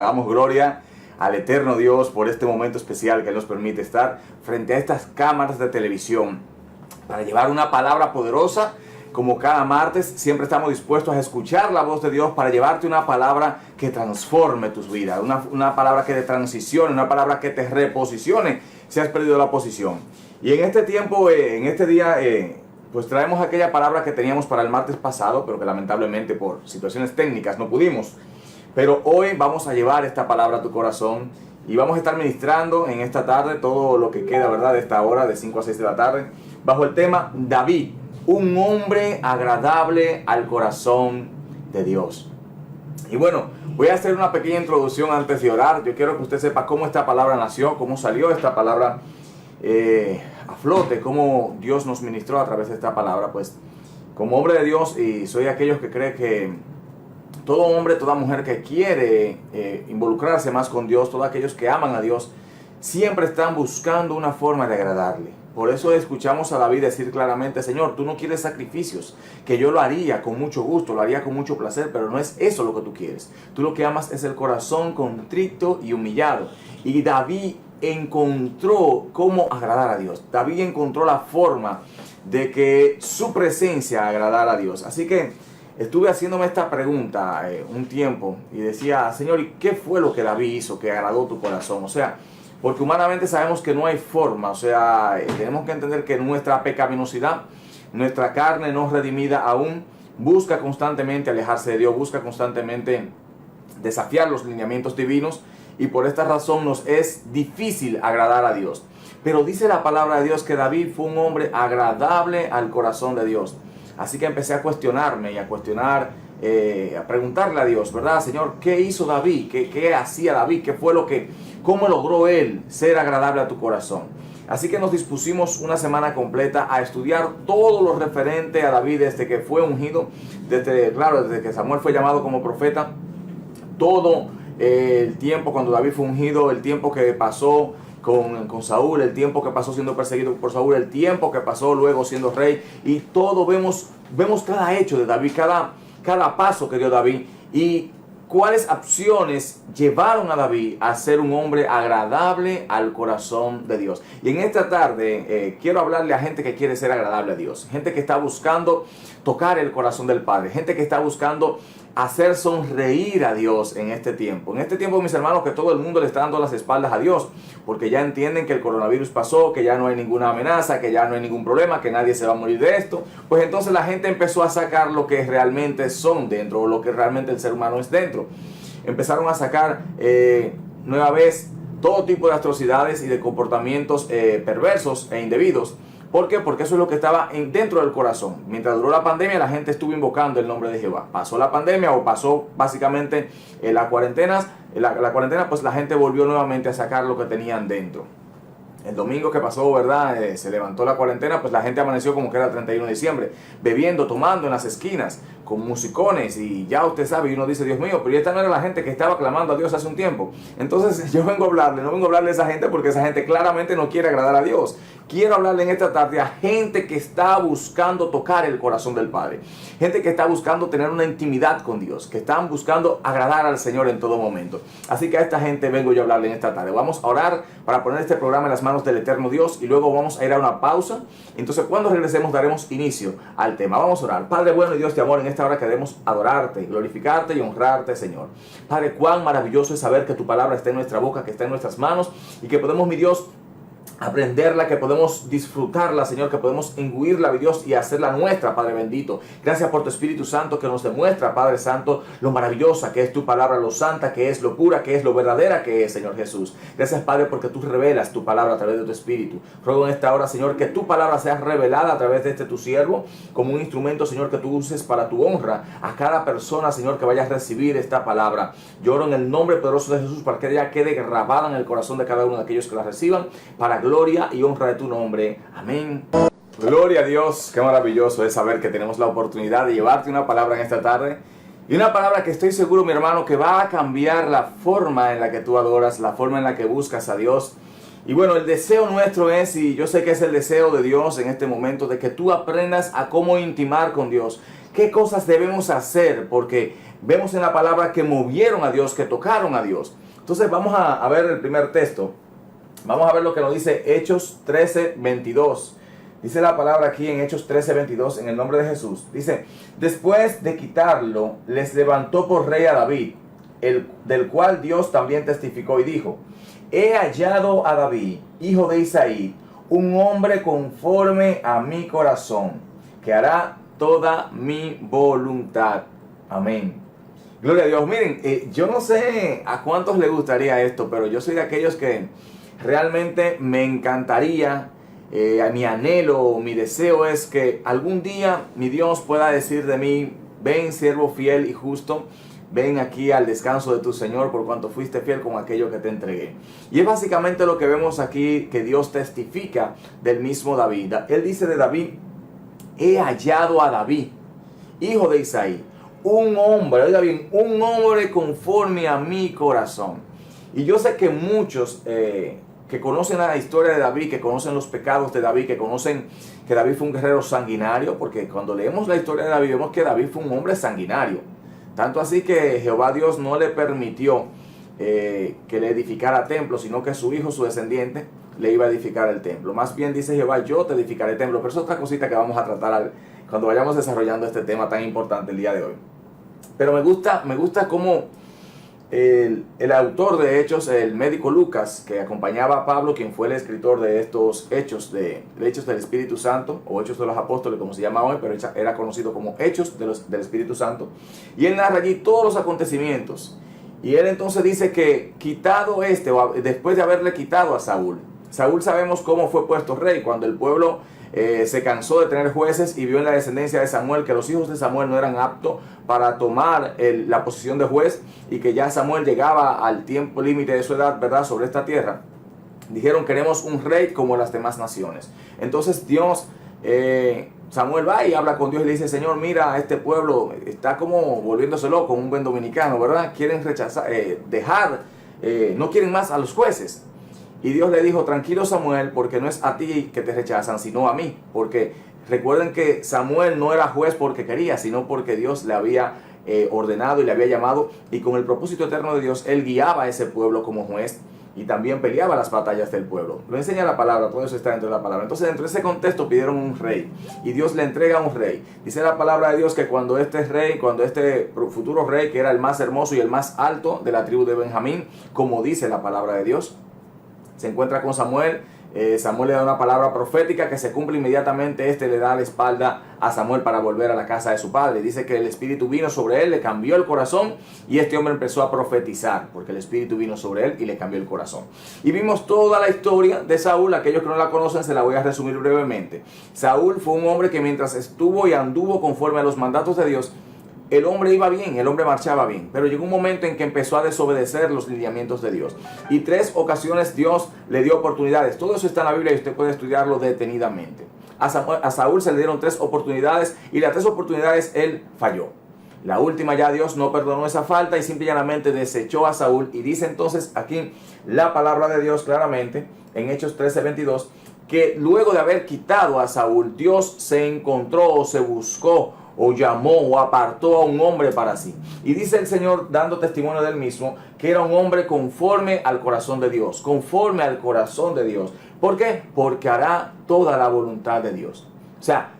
Damos gloria al eterno Dios por este momento especial que Él nos permite estar frente a estas cámaras de televisión para llevar una palabra poderosa. Como cada martes, siempre estamos dispuestos a escuchar la voz de Dios para llevarte una palabra que transforme tus vidas, una palabra que te transicione, una palabra que te reposicione si has perdido la posición. Y en este tiempo, en este día, pues traemos aquella palabra que teníamos para el martes pasado, pero que lamentablemente por situaciones técnicas no pudimos. Pero hoy vamos a llevar esta palabra a tu corazón y vamos a estar ministrando en esta tarde todo lo que queda, ¿verdad?, de esta hora de 5 a 6 de la tarde, bajo el tema David, un hombre agradable al corazón de Dios. Y bueno, voy a hacer una pequeña introducción antes de orar. Yo quiero que usted sepa cómo esta palabra nació, cómo salió esta palabra a flote, cómo Dios nos ministró a través de esta palabra. Pues como hombre de Dios, y soy de aquellos que cree que todo hombre, toda mujer que quiere involucrarse más con Dios, todos aquellos que aman a Dios, siempre están buscando una forma de agradarle. Por eso escuchamos a David decir claramente: Señor, tú no quieres sacrificios, que yo lo haría con mucho gusto, lo haría con mucho placer, pero no es eso lo que tú quieres. Tú lo que amas es el corazón contrito y humillado. Y David encontró cómo agradar a Dios. David encontró la forma de que su presencia agradara a Dios. Así que estuve haciéndome esta pregunta un tiempo y decía: Señor, ¿y qué fue lo que David hizo que agradó tu corazón? O sea, porque humanamente sabemos que no hay forma. O sea, tenemos que entender que nuestra pecaminosidad, nuestra carne no redimida aún, busca constantemente alejarse de Dios, busca constantemente desafiar los lineamientos divinos, y por esta razón nos es difícil agradar a Dios. Pero dice la palabra de Dios que David fue un hombre agradable al corazón de Dios. Así que empecé a cuestionarme y a preguntarle a Dios, ¿verdad, Señor? ¿Qué hizo David? ¿Qué hacía David? ¿Cómo logró él ser agradable a tu corazón? Así que nos dispusimos una semana completa a estudiar todo lo referente a David desde que fue ungido, desde que Samuel fue llamado como profeta, todo el tiempo cuando David fue ungido, el tiempo que pasó con Saúl, el tiempo que pasó siendo perseguido por Saúl, el tiempo que pasó luego siendo rey, y todo vemos cada hecho de David, cada paso que dio David, y cuáles acciones llevaron a David a ser un hombre agradable al corazón de Dios. Y en esta tarde quiero hablarle a gente que quiere ser agradable a Dios, gente que está buscando tocar el corazón del Padre, gente que está buscando hacer sonreír a Dios en este tiempo. En este tiempo, mis hermanos, que todo el mundo le está dando las espaldas a Dios, porque ya entienden que el coronavirus pasó, que ya no hay ninguna amenaza, que ya no hay ningún problema, que nadie se va a morir de esto. Pues entonces la gente empezó a sacar lo que realmente son dentro, o lo que realmente el ser humano es dentro. Empezaron a sacar nueva vez todo tipo de atrocidades y de comportamientos perversos e indebidos. ¿Por qué? Porque eso es lo que estaba dentro del corazón. Mientras duró la pandemia, la gente estuvo invocando el nombre de Jehová. Pasó la pandemia, o pasó básicamente la cuarentena, pues la gente volvió nuevamente a sacar lo que tenían dentro. El domingo que pasó, ¿verdad? Se levantó la cuarentena, pues la gente amaneció como que era el 31 de diciembre, bebiendo, tomando en las esquinas, con musicones, y ya usted sabe, y uno dice: Dios mío, pero esta no era la gente que estaba clamando a Dios hace un tiempo. Entonces yo no vengo a hablarle a esa gente, porque esa gente claramente no quiere agradar a Dios. Quiero hablarle en esta tarde a gente que está buscando tocar el corazón del Padre, gente que está buscando tener una intimidad con Dios, que están buscando agradar al Señor en todo momento. Así que a esta gente vengo yo a hablarle en esta tarde. Vamos a orar para poner este programa en las manos del eterno Dios, y luego vamos a ir a una pausa. Entonces, cuando regresemos, daremos inicio al tema. Vamos a orar. Padre bueno y Dios de amor, en esta hora queremos adorarte, glorificarte y honrarte, Señor. Padre, cuán maravilloso es saber que tu palabra está en nuestra boca, que está en nuestras manos, y que podemos, mi Dios, aprenderla, que podemos disfrutarla, Señor, que podemos imbuirla, mi Dios, y hacerla nuestra, Padre bendito. Gracias por tu Espíritu Santo que nos demuestra, Padre Santo, lo maravillosa que es tu palabra, lo santa que es, lo pura que es, lo verdadera que es, Señor Jesús. Gracias, Padre, porque tú revelas tu palabra a través de tu Espíritu. Ruego en esta hora, Señor, que tu palabra sea revelada a través de tu siervo, como un instrumento, Señor, que tú uses para tu honra a cada persona, Señor, que vaya a recibir esta palabra. Lloro en el nombre poderoso de Jesús para que ella quede grabada en el corazón de cada uno de aquellos que la reciban, para gloria y honra de tu nombre. Amén. Gloria a Dios. Qué maravilloso es saber que tenemos la oportunidad de llevarte una palabra en esta tarde, y una palabra que estoy seguro, mi hermano, que va a cambiar la forma en la que tú adoras, la forma en la que buscas a Dios. Y bueno, el deseo nuestro es, y yo sé que es el deseo de Dios en este momento, de que tú aprendas a cómo intimar con Dios, qué cosas debemos hacer, porque vemos en la palabra que movieron a Dios, que tocaron a Dios. Entonces vamos a ver el primer texto. Vamos a ver lo que nos dice Hechos 13:22. Dice la palabra aquí en Hechos 13:22 en el nombre de Jesús. Dice, después de quitarlo, les levantó por rey a David, del cual Dios también testificó y dijo, he hallado a David, hijo de Isaí, un hombre conforme a mi corazón, que hará toda mi voluntad. Amén. Gloria a Dios. Miren, yo no sé a cuántos les gustaría esto, pero yo soy de aquellos que realmente me encantaría, mi anhelo, mi deseo es que algún día mi Dios pueda decir de mí, ven siervo fiel y justo, ven aquí al descanso de tu Señor por cuanto fuiste fiel con aquello que te entregué. Y es básicamente lo que vemos aquí que Dios testifica del mismo David. Él dice de David, he hallado a David, hijo de Isaí, un hombre, oiga bien, un hombre conforme a mi corazón. Y yo sé que muchos que conocen la historia de David, que conocen los pecados de David, que conocen que David fue un guerrero sanguinario, porque cuando leemos la historia de David vemos que David fue un hombre sanguinario. Tanto así que Jehová Dios no le permitió que le edificara templo, sino que su hijo, su descendiente, le iba a edificar el templo. Más bien dice Jehová, yo te edificaré el templo. Pero es otra cosita que vamos a tratar cuando vayamos desarrollando este tema tan importante el día de hoy. Pero me gusta cómo el autor de Hechos, el médico Lucas, que acompañaba a Pablo, quien fue el escritor de estos Hechos, de Hechos del Espíritu Santo, o Hechos de los Apóstoles, como se llama hoy, pero era conocido como Hechos del Espíritu Santo. Y él narra allí todos los acontecimientos. Y él entonces dice que quitado después de haberle quitado a Saúl, Saúl sabemos cómo fue puesto rey, cuando el pueblo se cansó de tener jueces y vio en la descendencia de Samuel que los hijos de Samuel no eran aptos para tomar la posición de juez y que ya Samuel llegaba al tiempo límite de su edad, ¿verdad?, sobre esta tierra. Dijeron, queremos un rey como las demás naciones. Entonces Samuel va y habla con Dios y le dice, Señor, mira, este pueblo está como volviéndose loco, un buen dominicano, ¿verdad? Quieren rechazar, no quieren más a los jueces. Y Dios le dijo, tranquilo Samuel, porque no es a ti que te rechazan, sino a mí. Porque recuerden que Samuel no era juez porque quería, sino porque Dios le había ordenado y le había llamado. Y con el propósito eterno de Dios, él guiaba a ese pueblo como juez y también peleaba las batallas del pueblo. Lo enseña la palabra, todo eso está dentro de la palabra. Entonces dentro de ese contexto pidieron un rey y Dios le entrega un rey. Dice la palabra de Dios que cuando este futuro rey, que era el más hermoso y el más alto de la tribu de Benjamín, como dice la palabra de Dios, se encuentra con Samuel. Samuel le da una palabra profética que se cumple inmediatamente. Le da la espalda a Samuel para volver a la casa de su padre. Dice que el Espíritu vino sobre él, le cambió el corazón y este hombre empezó a profetizar porque el Espíritu vino sobre él y le cambió el corazón. Y vimos toda la historia de Saúl. Aquellos que no la conocen se la voy a resumir brevemente. Saúl fue un hombre que mientras estuvo y anduvo conforme a los mandatos de Dios, el hombre iba bien, el hombre marchaba bien, pero llegó un momento en que empezó a desobedecer los lineamientos de Dios. Y 3 ocasiones Dios le dio oportunidades. Todo eso está en la Biblia y usted puede estudiarlo detenidamente. A Saúl se le dieron 3 oportunidades y las 3 oportunidades él falló. La última ya Dios no perdonó esa falta y simple y llanamente desechó a Saúl. Y dice entonces aquí la palabra de Dios claramente en Hechos 13:22 que luego de haber quitado a Saúl, Dios se encontró o se buscó o llamó o apartó a un hombre para sí. Y dice el Señor, dando testimonio del mismo, que era un hombre conforme al corazón de Dios. Conforme al corazón de Dios. ¿Por qué? Porque hará toda la voluntad de Dios. O sea,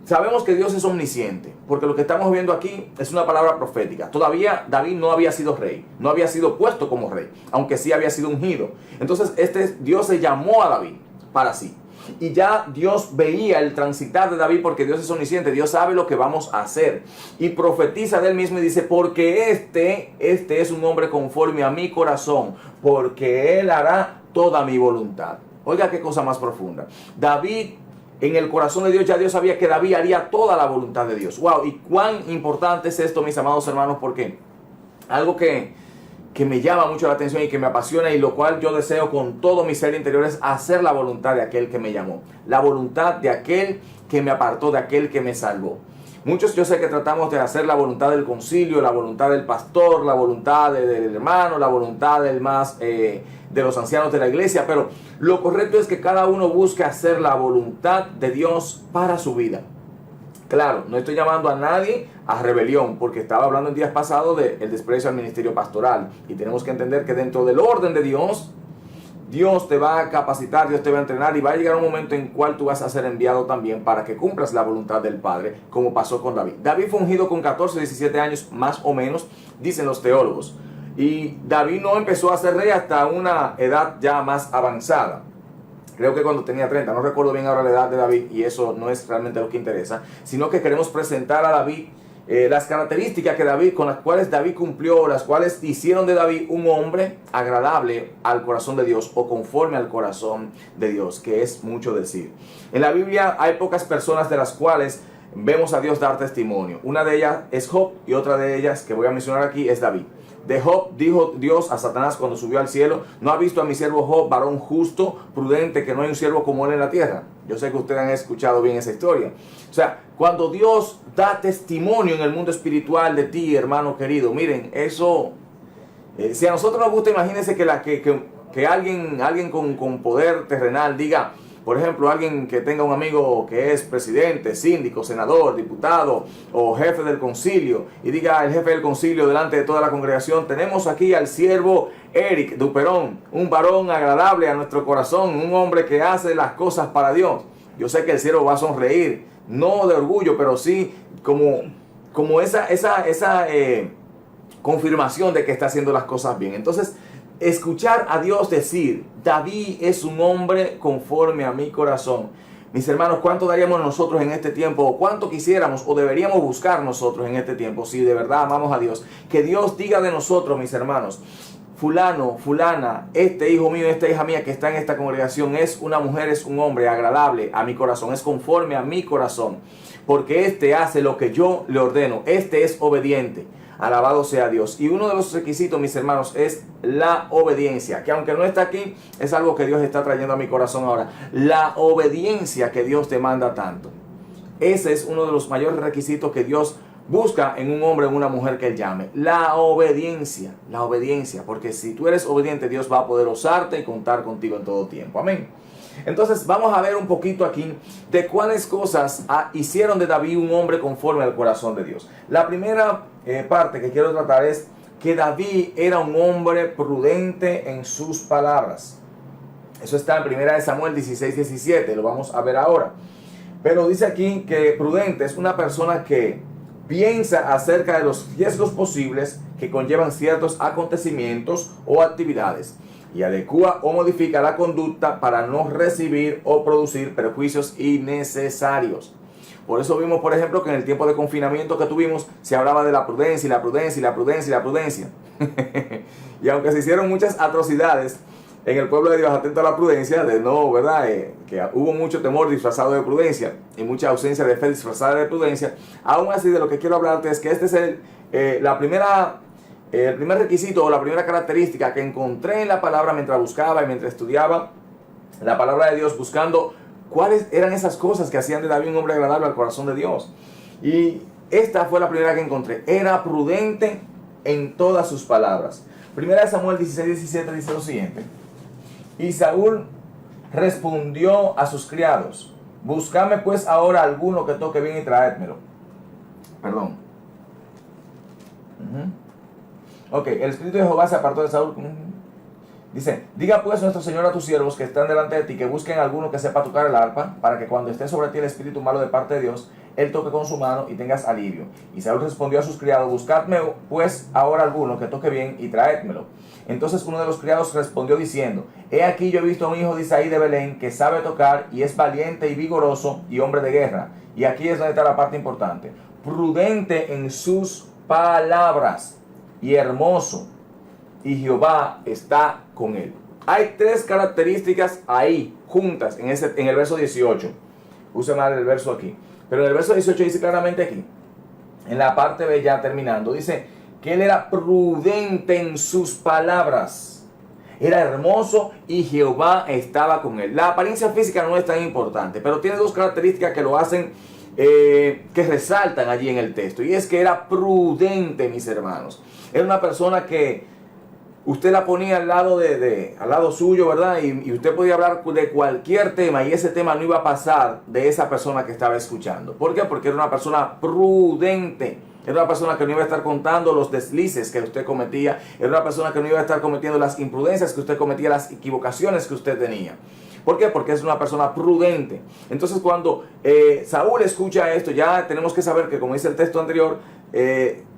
sabemos que Dios es omnisciente, porque lo que estamos viendo aquí es una palabra profética. Todavía David no había sido rey, no había sido puesto como rey, aunque sí había sido ungido. Entonces Dios se llamó a David para sí. Y ya Dios veía el transitar de David porque Dios es omnisciente. Dios sabe lo que vamos a hacer. Y profetiza de él mismo y dice, porque este es un hombre conforme a mi corazón, porque él hará toda mi voluntad. Oiga qué cosa más profunda. David, en el corazón de Dios, ya Dios sabía que David haría toda la voluntad de Dios. Wow, y cuán importante es esto, mis amados hermanos, porque algo que me llama mucho la atención y que me apasiona y lo cual yo deseo con todo mi ser interior es hacer la voluntad de aquel que me llamó, la voluntad de aquel que me apartó, de aquel que me salvó. Muchos yo sé que tratamos de hacer la voluntad del concilio, la voluntad del pastor, la voluntad del hermano, la voluntad de los ancianos de la iglesia, pero lo correcto es que cada uno busque hacer la voluntad de Dios para su vida. Claro, no estoy llamando a nadie a rebelión, porque estaba hablando en días pasados del desprecio al ministerio pastoral. Y tenemos que entender que dentro del orden de Dios, Dios te va a capacitar, Dios te va a entrenar y va a llegar un momento en cual tú vas a ser enviado también para que cumplas la voluntad del Padre, como pasó con David. David fue ungido con 14, 17 años más o menos, dicen los teólogos. Y David no empezó a ser rey hasta una edad ya más avanzada. Creo que cuando tenía 30, no recuerdo bien ahora la edad de David, y eso no es realmente lo que interesa, sino que queremos presentar a David las características que David, con las cuales David cumplió, las cuales hicieron de David un hombre agradable al corazón de Dios o conforme al corazón de Dios, que es mucho decir. En la Biblia hay pocas personas de las cuales vemos a Dios dar testimonio. Una de ellas es Job y otra de ellas que voy a mencionar aquí es David. De Job dijo Dios a Satanás cuando subió al cielo: ¿no ha visto a mi siervo Job, varón justo, prudente, que no hay un siervo como él en la tierra? Yo sé que ustedes han escuchado bien esa historia. O sea, cuando Dios da testimonio en el mundo espiritual de ti, hermano querido, miren, eso, si a nosotros nos gusta, imagínense que alguien con poder terrenal diga, por ejemplo, alguien que tenga un amigo que es presidente, síndico, senador, diputado o jefe del concilio, y diga el jefe del concilio delante de toda la congregación: tenemos aquí al siervo Eric Duperón, un varón agradable a nuestro corazón, un hombre que hace las cosas para Dios. Yo sé que el siervo va a sonreír, no de orgullo, pero sí como esa confirmación de que está haciendo las cosas bien. Entonces, escuchar a Dios decir: David es un hombre conforme a mi corazón. Mis hermanos, ¿cuánto daríamos nosotros en este tiempo? ¿O cuánto quisiéramos o deberíamos buscar nosotros en este tiempo, si de verdad amamos a Dios? Que Dios diga de nosotros, mis hermanos: fulano, fulana, este hijo mío, esta hija mía que está en esta congregación es una mujer, es un hombre agradable a mi corazón, es conforme a mi corazón, porque este hace lo que yo le ordeno, este es obediente. Alabado sea Dios. Y uno de los requisitos, mis hermanos, es la obediencia, que aunque no está aquí, es algo que Dios está trayendo a mi corazón ahora. La obediencia que Dios te manda tanto. Ese es uno de los mayores requisitos que Dios busca en un hombre o en una mujer que Él llame. La obediencia, porque si tú eres obediente, Dios va a poder usarte y contar contigo en todo tiempo. Amén. Entonces vamos a ver un poquito aquí de cuáles cosas hicieron de David un hombre conforme al corazón de Dios. La primera parte que quiero tratar es que David era un hombre prudente en sus palabras. Eso está en 1 Samuel 16:17, lo vamos a ver ahora. Pero dice aquí que prudente es una persona que piensa acerca de los riesgos posibles que conllevan ciertos acontecimientos o actividades, y adecua o modifica la conducta para no recibir o producir perjuicios innecesarios. Por eso vimos, por ejemplo, que en el tiempo de confinamiento que tuvimos, se hablaba de la prudencia y la prudencia y la prudencia y la prudencia. Y aunque se hicieron muchas atrocidades en el pueblo de Dios, atento a la prudencia, de no, ¿verdad? Que hubo mucho temor disfrazado de prudencia y mucha ausencia de fe disfrazada de prudencia. Aún así, de lo que quiero hablarte es que este es el primer requisito o la primera característica que encontré en la palabra mientras buscaba y mientras estudiaba la palabra de Dios, buscando cuáles eran esas cosas que hacían de David un hombre agradable al corazón de Dios. Y esta fue la primera que encontré. Era prudente en todas sus palabras. 1 Samuel 16:17 dice lo siguiente: y Saúl respondió a sus criados: buscadme pues ahora alguno que toque bien y traédmelo. Perdón. Ok, el espíritu de Jehová se apartó de Saúl. Dice: diga pues nuestro Señor a tus siervos que están delante de ti, que busquen a alguno que sepa tocar el arpa, para que cuando esté sobre ti el espíritu malo de parte de Dios, él toque con su mano y tengas alivio. Y Saúl respondió a sus criados: buscadme pues ahora alguno que toque bien y traédmelo. Entonces uno de los criados respondió diciendo: he aquí yo he visto a un hijo de Isaí de Belén que sabe tocar y es valiente y vigoroso y hombre de guerra. Y aquí es donde está la parte importante: prudente en sus palabras y hermoso, y Jehová está con él. Hay tres características ahí juntas en el verso 18. Puse mal el verso aquí, pero en el verso 18 dice claramente aquí, en la parte B ya terminando, dice que él era prudente en sus palabras, era hermoso y Jehová estaba con él. La apariencia física no es tan importante, pero tiene dos características que lo hacen, que resaltan allí en el texto, y es que era prudente, mis hermanos. Era una persona que usted la ponía al lado suyo, ¿verdad? Y usted podía hablar de cualquier tema y ese tema no iba a pasar de esa persona que estaba escuchando. ¿Por qué? Porque era una persona prudente. Era una persona que no iba a estar contando los deslices que usted cometía. Era una persona que no iba a estar cometiendo las imprudencias que usted cometía, las equivocaciones que usted tenía. ¿Por qué? Porque es una persona prudente. Entonces cuando Saúl escucha esto, ya tenemos que saber que, como dice el texto anterior,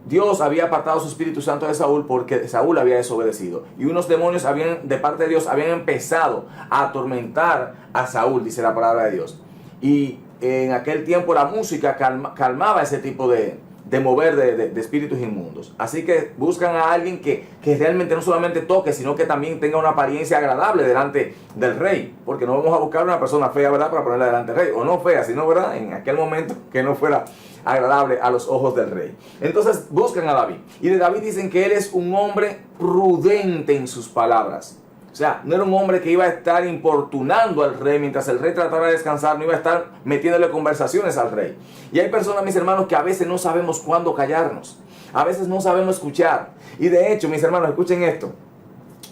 Dios había apartado su Espíritu Santo de Saúl porque Saúl había desobedecido. Y unos demonios de parte de Dios habían empezado a atormentar a Saúl, dice la palabra de Dios. Y en aquel tiempo la música calmaba ese tipo de mover de espíritus inmundos. Así que buscan a alguien que realmente no solamente toque, sino que también tenga una apariencia agradable delante del rey. Porque no vamos a buscar una persona fea, ¿verdad?, para ponerla delante del rey. O no fea, sino, ¿verdad?, en aquel momento que no fuera agradable a los ojos del rey. Entonces buscan a David. Y de David dicen que él es un hombre prudente en sus palabras. O sea, no era un hombre que iba a estar importunando al rey mientras el rey trataba de descansar, no iba a estar metiéndole conversaciones al rey. Y hay personas, mis hermanos, que a veces no sabemos cuándo callarnos. A veces no sabemos escuchar. Y de hecho, mis hermanos, escuchen esto.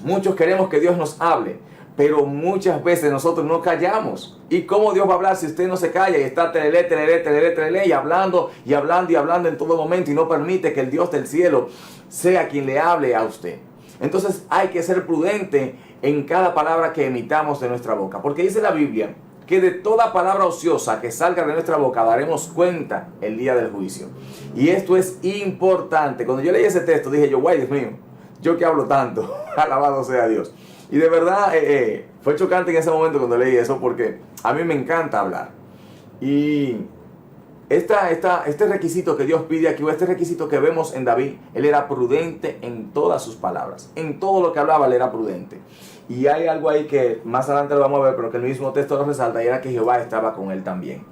Muchos queremos que Dios nos hable, pero muchas veces nosotros no callamos. ¿Y cómo Dios va a hablar si usted no se calla y está telele, y hablando y hablando y hablando en todo momento y no permite que el Dios del cielo sea quien le hable a usted? Entonces hay que ser prudente en cada palabra que emitamos de nuestra boca. Porque dice la Biblia que de toda palabra ociosa que salga de nuestra boca daremos cuenta el día del juicio. Y esto es importante. Cuando yo leí ese texto dije yo, guay, Dios mío, yo que hablo tanto, alabado sea Dios. Y de verdad fue chocante en ese momento cuando leí eso, porque a mí me encanta hablar. Y este requisito que Dios pide aquí, o este requisito que vemos en David, él era prudente en todas sus palabras. En todo lo que hablaba, él era prudente. Y hay algo ahí que más adelante lo vamos a ver, pero que el mismo texto lo resalta, y era que Jehová estaba con él también.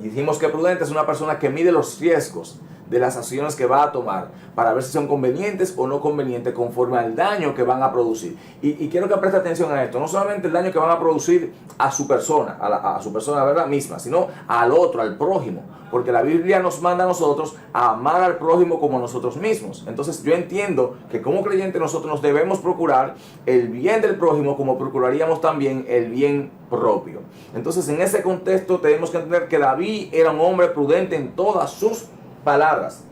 Y dijimos que prudente es una persona que mide los riesgos de las acciones que va a tomar para ver si son convenientes o no convenientes conforme al daño que van a producir. Y quiero que preste atención a esto, no solamente el daño que van a producir a su persona, a su persona, ¿verdad?, misma, sino al otro, al prójimo, porque la Biblia nos manda a nosotros a amar al prójimo como nosotros mismos. Entonces yo entiendo que como creyentes nosotros nos debemos procurar el bien del prójimo como procuraríamos también el bien propio. Entonces en ese contexto tenemos que entender que David era un hombre prudente en todas sus palabras.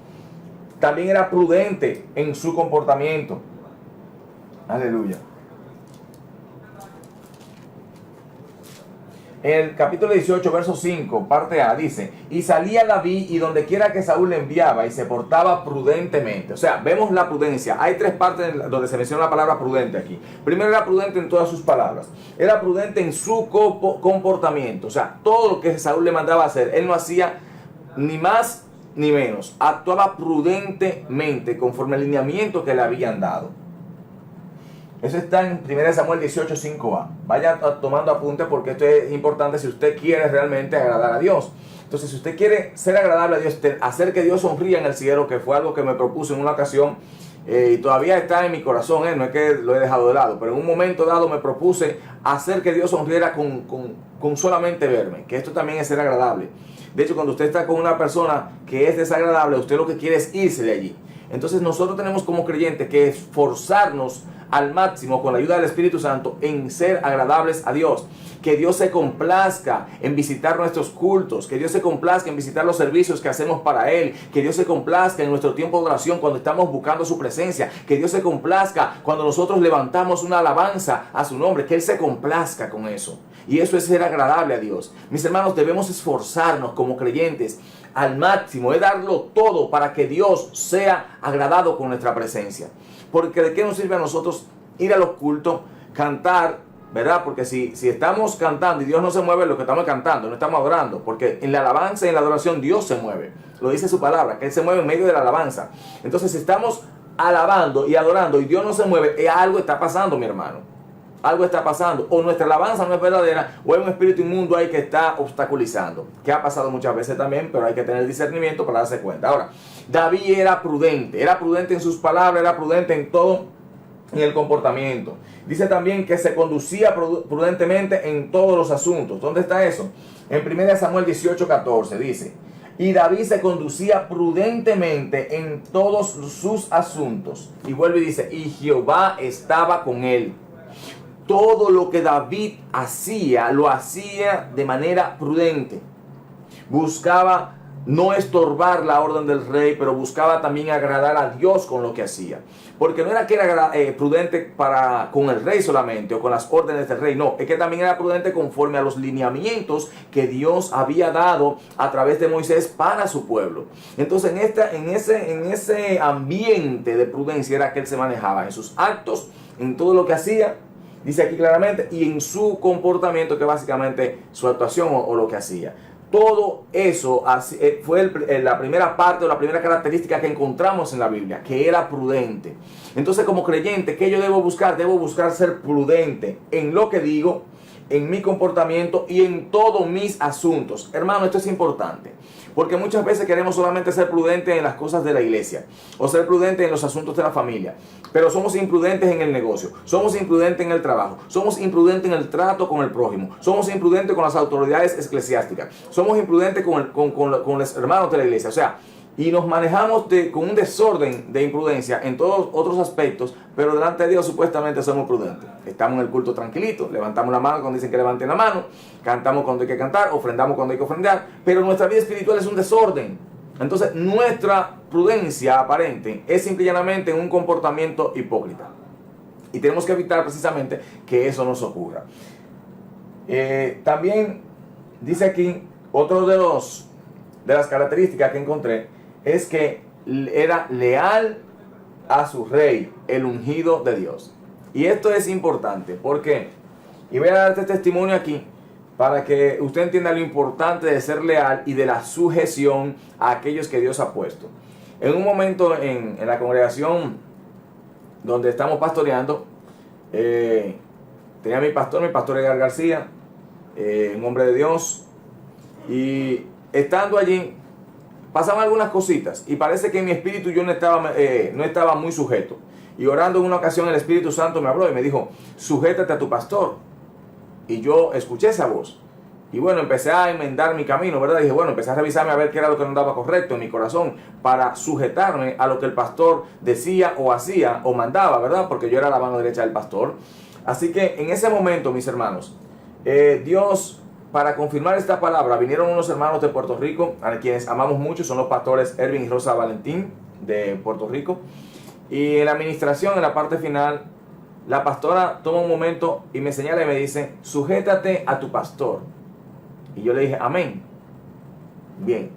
También era prudente en su comportamiento. Aleluya. En el capítulo 18, verso 5, parte A, dice: y salía David y donde quiera que Saúl le enviaba, y se portaba prudentemente. O sea, vemos la prudencia. Hay tres partes donde se menciona la palabra prudente aquí. Primero, era prudente en todas sus palabras. Era prudente en su comportamiento. O sea, todo lo que Saúl le mandaba hacer, él no hacía ni más ni menos. Actuaba prudentemente conforme al lineamiento que le habían dado. Eso está en 1 Samuel 18, 5a. Vaya tomando apunte porque esto es importante si usted quiere realmente agradar a Dios. Entonces, si usted quiere ser agradable a Dios, hacer que Dios sonría en el cielo, que fue algo que me propuse en una ocasión, y todavía está en mi corazón, no es que lo he dejado de lado, pero en un momento dado me propuse hacer que Dios sonriera con solamente verme, que esto también es ser agradable. De hecho, cuando usted está con una persona que es desagradable, usted lo que quiere es irse de allí. Entonces nosotros tenemos como creyentes que esforzarnos al máximo con la ayuda del Espíritu Santo en ser agradables a Dios. Que Dios se complazca en visitar nuestros cultos, que Dios se complazca en visitar los servicios que hacemos para Él, que Dios se complazca en nuestro tiempo de oración cuando estamos buscando su presencia, que Dios se complazca cuando nosotros levantamos una alabanza a su nombre, que Él se complazca con eso. Y eso es ser agradable a Dios. Mis hermanos, debemos esforzarnos como creyentes al máximo, es darlo todo para que Dios sea agradado con nuestra presencia. Porque ¿de qué nos sirve a nosotros ir a los cultos, cantar, verdad? Porque si estamos cantando y Dios no se mueve, lo que estamos cantando, no estamos adorando. Porque en la alabanza y en la adoración Dios se mueve. Lo dice su palabra, que Él se mueve en medio de la alabanza. Entonces, si estamos alabando y adorando y Dios no se mueve, algo está pasando, mi hermano. Algo está pasando, o nuestra alabanza no es verdadera, o hay un espíritu inmundo ahí que está obstaculizando, que ha pasado muchas veces también, pero hay que tener discernimiento para darse cuenta. Ahora, David era prudente en sus palabras, era prudente en todo, en el comportamiento. Dice también que se conducía prudentemente en todos los asuntos. ¿Dónde está eso? En 1 Samuel 18, 14 dice: y David se conducía prudentemente en todos sus asuntos. Y vuelve y dice: y Jehová estaba con él. Todo lo que David hacía, lo hacía de manera prudente. Buscaba no estorbar la orden del rey, pero buscaba también agradar a Dios con lo que hacía. Porque no era que era prudente con el rey solamente o con las órdenes del rey, no, es que también era prudente conforme a los lineamientos que Dios había dado a través de Moisés para su pueblo. Entonces en ese ambiente de prudencia era que él se manejaba en sus actos, en todo lo que hacía, dice aquí claramente, y en su comportamiento, que básicamente su actuación o lo que hacía. Todo eso fue la primera parte o la primera característica que encontramos en la Biblia, que era prudente. Entonces, como creyente, ¿qué yo debo buscar? Debo buscar ser prudente en lo que digo, en mi comportamiento y en todos mis asuntos. Hermano, esto es importante, porque muchas veces queremos solamente ser prudentes en las cosas de la iglesia o ser prudentes en los asuntos de la familia, pero somos imprudentes en el negocio, somos imprudentes en el trabajo, somos imprudentes en el trato con el prójimo, somos imprudentes con las autoridades eclesiásticas, somos imprudentes con los hermanos de la iglesia. O sea, y nos manejamos con un desorden de imprudencia en todos otros aspectos, pero delante de Dios supuestamente somos prudentes. Estamos en el culto tranquilito, levantamos la mano cuando dicen que levanten la mano, cantamos cuando hay que cantar, ofrendamos cuando hay que ofrendar, pero nuestra vida espiritual es un desorden. Entonces nuestra prudencia aparente es simple y llanamente un comportamiento hipócrita. Y tenemos que evitar precisamente que eso nos ocurra. También dice aquí, otro de las características que encontré, es que era leal a su rey, el ungido de Dios. Y esto es importante, ¿por qué? Y voy a darte testimonio aquí para que usted entienda lo importante de ser leal y de la sujeción a aquellos que Dios ha puesto. En un momento en la congregación donde estamos pastoreando, tenía mi pastor Edgar García, un hombre de Dios, y estando allí pasaban algunas cositas y parece que en mi espíritu yo no estaba muy sujeto. Y orando en una ocasión el Espíritu Santo me habló y me dijo, sujétate a tu pastor. Y yo escuché esa voz. Y bueno, empecé a enmendar mi camino, ¿verdad? Dije, bueno, empecé a revisarme a ver qué era lo que no andaba correcto en mi corazón para sujetarme a lo que el pastor decía o hacía o mandaba, ¿verdad? Porque yo era la mano derecha del pastor. Así que en ese momento, mis hermanos, Dios... Para confirmar esta palabra, vinieron unos hermanos de Puerto Rico, a quienes amamos mucho, son los pastores Erwin y Rosa Valentín de Puerto Rico. Y en la administración, en la parte final, la pastora toma un momento y me señala y me dice, sujétate a tu pastor. Y yo le dije, amén. Bien,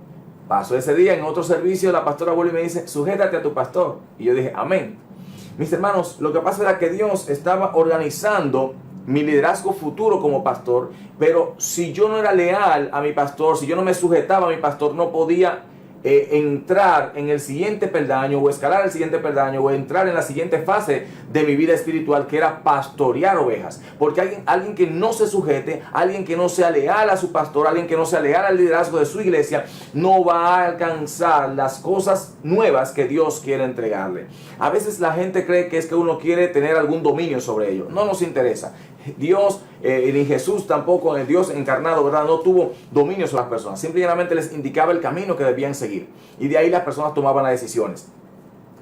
pasó ese día, en otro servicio, la pastora vuelve y me dice, sujétate a tu pastor. Y yo dije, amén. Mis hermanos, lo que pasa era que Dios estaba organizando mi liderazgo futuro como pastor, pero si yo no era leal a mi pastor, si yo no me sujetaba a mi pastor, no podía entrar en el siguiente peldaño o escalar el siguiente peldaño o entrar en la siguiente fase de mi vida espiritual, que era pastorear ovejas. Porque alguien que no se sujete, alguien que no sea leal a su pastor, alguien que no sea leal al liderazgo de su iglesia, no va a alcanzar las cosas nuevas que Dios quiere entregarle. A veces la gente cree que es que uno quiere tener algún dominio sobre ellos. No nos interesa. Dios, ni Jesús tampoco, el Dios encarnado, ¿verdad?, no tuvo dominio sobre las personas. Simplemente les indicaba el camino que debían seguir. Y de ahí las personas tomaban las decisiones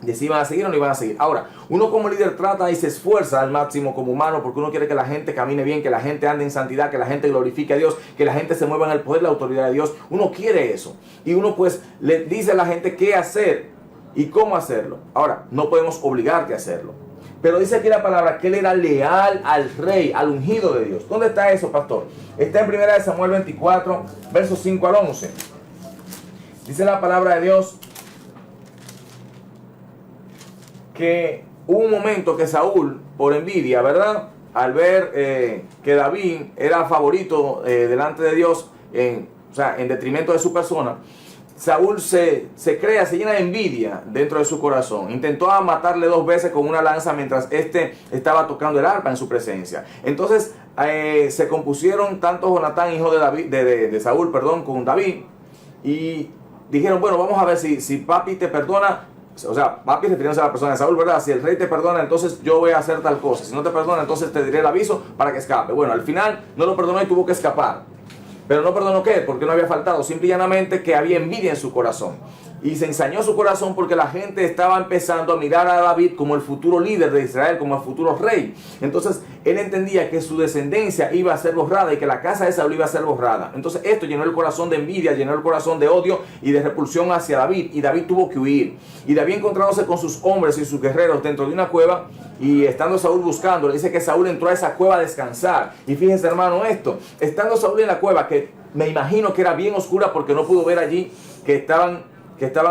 de si iban a seguir o no iban a seguir. Ahora, uno como líder trata y se esfuerza al máximo como humano, porque uno quiere que la gente camine bien, que la gente ande en santidad, que la gente glorifique a Dios, que la gente se mueva en el poder y la autoridad de Dios. Uno quiere eso. Y uno pues le dice a la gente qué hacer y cómo hacerlo. Ahora, no podemos obligarte a hacerlo. Pero dice aquí la palabra que él era leal al rey, al ungido de Dios. ¿Dónde está eso, pastor? Está en 1 Samuel 24, versos 5 al 11. Dice la palabra de Dios que hubo un momento que Saúl, por envidia, ¿verdad?, al ver que David era favorito delante de Dios, en detrimento de su persona, Saúl se llena de envidia dentro de su corazón. Intentó matarle 2 veces con una lanza mientras éste estaba tocando el arpa en su presencia. Entonces se compusieron tanto Jonatán, hijo de Saúl, con David, y dijeron, bueno, vamos a ver si papi te perdona. O sea, papi refiriéndose a la persona de Saúl, ¿verdad? Si el rey te perdona, entonces yo voy a hacer tal cosa. Si no te perdona, entonces te diré el aviso para que escape. Bueno, al final no lo perdonó y tuvo que escapar. Pero no perdonó ¿qué? Porque no había faltado, simple y llanamente que había envidia en su corazón. Y se ensañó su corazón porque la gente estaba empezando a mirar a David como el futuro líder de Israel, como el futuro rey. Entonces él entendía que su descendencia iba a ser borrada y que la casa de Saúl iba a ser borrada. Entonces esto llenó el corazón de envidia, llenó el corazón de odio y de repulsión hacia David, y David tuvo que huir. Y David, encontrándose con sus hombres y sus guerreros dentro de una cueva, y estando Saúl buscando, le dice que Saúl entró a esa cueva a descansar. Y fíjense, hermano, esto, estando Saúl en la cueva, que me imagino que era bien oscura porque no pudo ver allí que estaban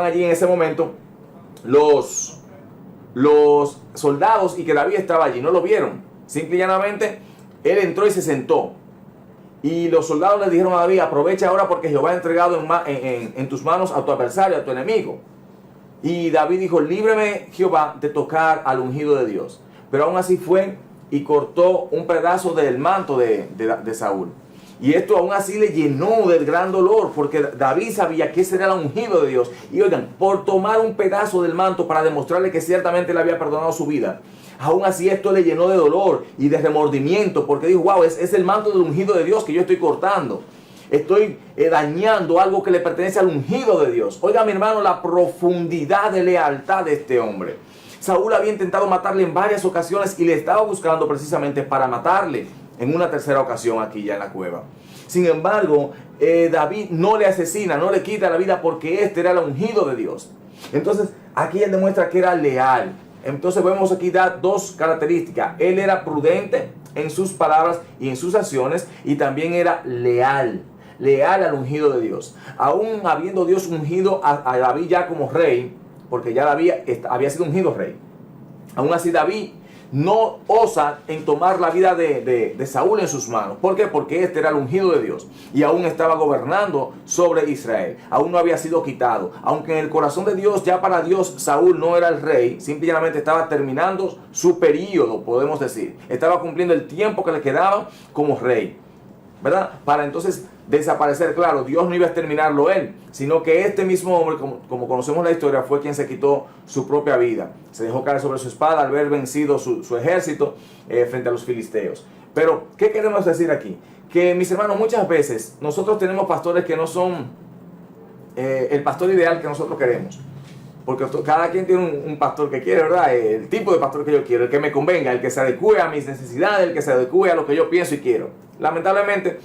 allí en ese momento los soldados, y que David estaba allí, no lo vieron. Simple y llanamente, él entró y se sentó. Y los soldados le dijeron a David: aprovecha ahora porque Jehová ha entregado en tus manos a tu adversario, a tu enemigo. Y David dijo: líbreme Jehová de tocar al ungido de Dios. Pero aún así fue y cortó un pedazo del manto de Saúl. Y esto aún así le llenó del gran dolor, porque David sabía que ese era el ungido de Dios. Y oigan, por tomar un pedazo del manto para demostrarle que ciertamente le había perdonado su vida, aún así esto le llenó de dolor y de remordimiento, porque dijo: wow, es el manto del ungido de Dios que yo estoy cortando. Estoy dañando algo que le pertenece al ungido de Dios. Oiga, mi hermano, la profundidad de lealtad de este hombre. Saúl había intentado matarle en varias ocasiones y le estaba buscando precisamente para matarle en una tercera ocasión aquí ya en la cueva. Sin embargo, David no le asesina, no le quita la vida, porque este era el ungido de Dios. Entonces, aquí él demuestra que era leal. Entonces vemos aquí dos características. Él era prudente en sus palabras y en sus acciones, y también era leal al ungido de Dios. Aún habiendo Dios ungido a David ya como rey, porque ya David había sido ungido rey, aún así David no osa en tomar la vida de Saúl en sus manos. ¿Por qué? Porque este era el ungido de Dios y aún estaba gobernando sobre Israel. Aún no había sido quitado. Aunque en el corazón de Dios, ya para Dios, Saúl no era el rey. Simplemente estaba terminando su periodo, podemos decir. Estaba cumpliendo el tiempo que le quedaba como rey, ¿verdad? Para entonces desaparecer. Claro, Dios no iba a exterminarlo él, sino que este mismo hombre, como conocemos la historia, fue quien se quitó su propia vida. Se dejó caer sobre su espada al ver vencido su ejército frente a los filisteos. Pero, ¿qué queremos decir aquí? Que, mis hermanos, muchas veces nosotros tenemos pastores que no son el pastor ideal que nosotros queremos. Porque cada quien tiene un pastor que quiere, ¿verdad? El tipo de pastor que yo quiero, el que me convenga, el que se adecue a mis necesidades, el que se adecue a lo que yo pienso y quiero. Lamentablemente,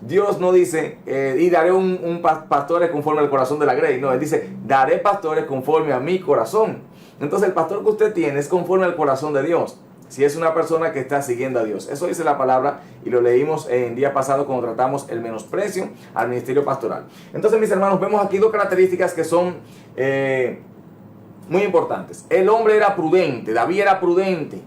Dios no dice, y daré un pastores conforme al corazón de la grey. No, Él dice, daré pastores conforme a mi corazón. Entonces el pastor que usted tiene es conforme al corazón de Dios. Si es una persona que está siguiendo a Dios. Eso dice la palabra y lo leímos en día pasado cuando tratamos el menosprecio al ministerio pastoral. Entonces, mis hermanos, vemos aquí dos características que son muy importantes. El hombre era prudente, David era prudente.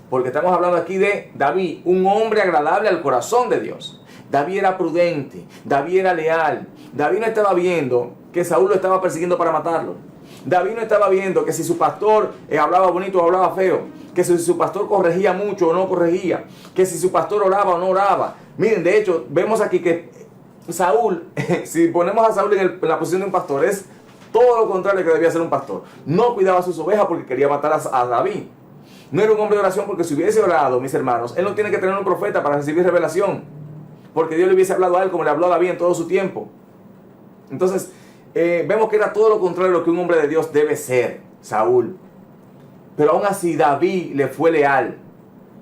Porque estamos hablando aquí de David, un hombre agradable al corazón de Dios. David era prudente, David era leal. David no estaba viendo que Saúl lo estaba persiguiendo para matarlo. David no estaba viendo que si su pastor hablaba bonito o hablaba feo, que si su pastor corregía mucho o no corregía, que si su pastor oraba o no oraba. Miren, de hecho, vemos aquí que Saúl, si ponemos a Saúl en la posición de un pastor, es todo lo contrario que debía ser un pastor. No cuidaba sus ovejas porque quería matar a David. No era un hombre de oración porque si hubiese orado, mis hermanos, él no tiene que tener un profeta para recibir revelación. Porque Dios le hubiese hablado a él como le habló a David en todo su tiempo. Entonces, vemos que era todo lo contrario de lo que un hombre de Dios debe ser, Saúl. Pero aún así David le fue leal.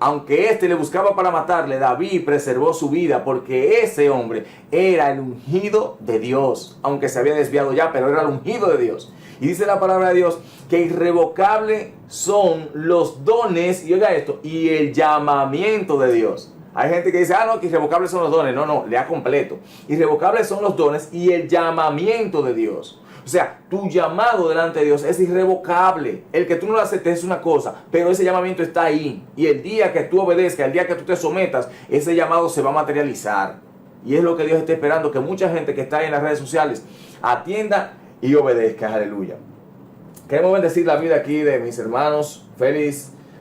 Aunque éste le buscaba para matarle, David preservó su vida porque ese hombre era el ungido de Dios. Aunque se había desviado ya, pero era el ungido de Dios. Y dice la palabra de Dios que irrevocables son los dones, y oiga esto, y el llamamiento de Dios. Hay gente que dice, no, que irrevocables son los dones. No, lea completo. Irrevocables son los dones y el llamamiento de Dios. O sea, tu llamado delante de Dios es irrevocable. El que tú no lo aceptes es una cosa, pero ese llamamiento está ahí. Y el día que tú obedezcas, el día que tú te sometas, ese llamado se va a materializar. Y es lo que Dios está esperando, que mucha gente que está en las redes sociales atienda y obedezca. Aleluya. Queremos bendecir la vida aquí de mis hermanos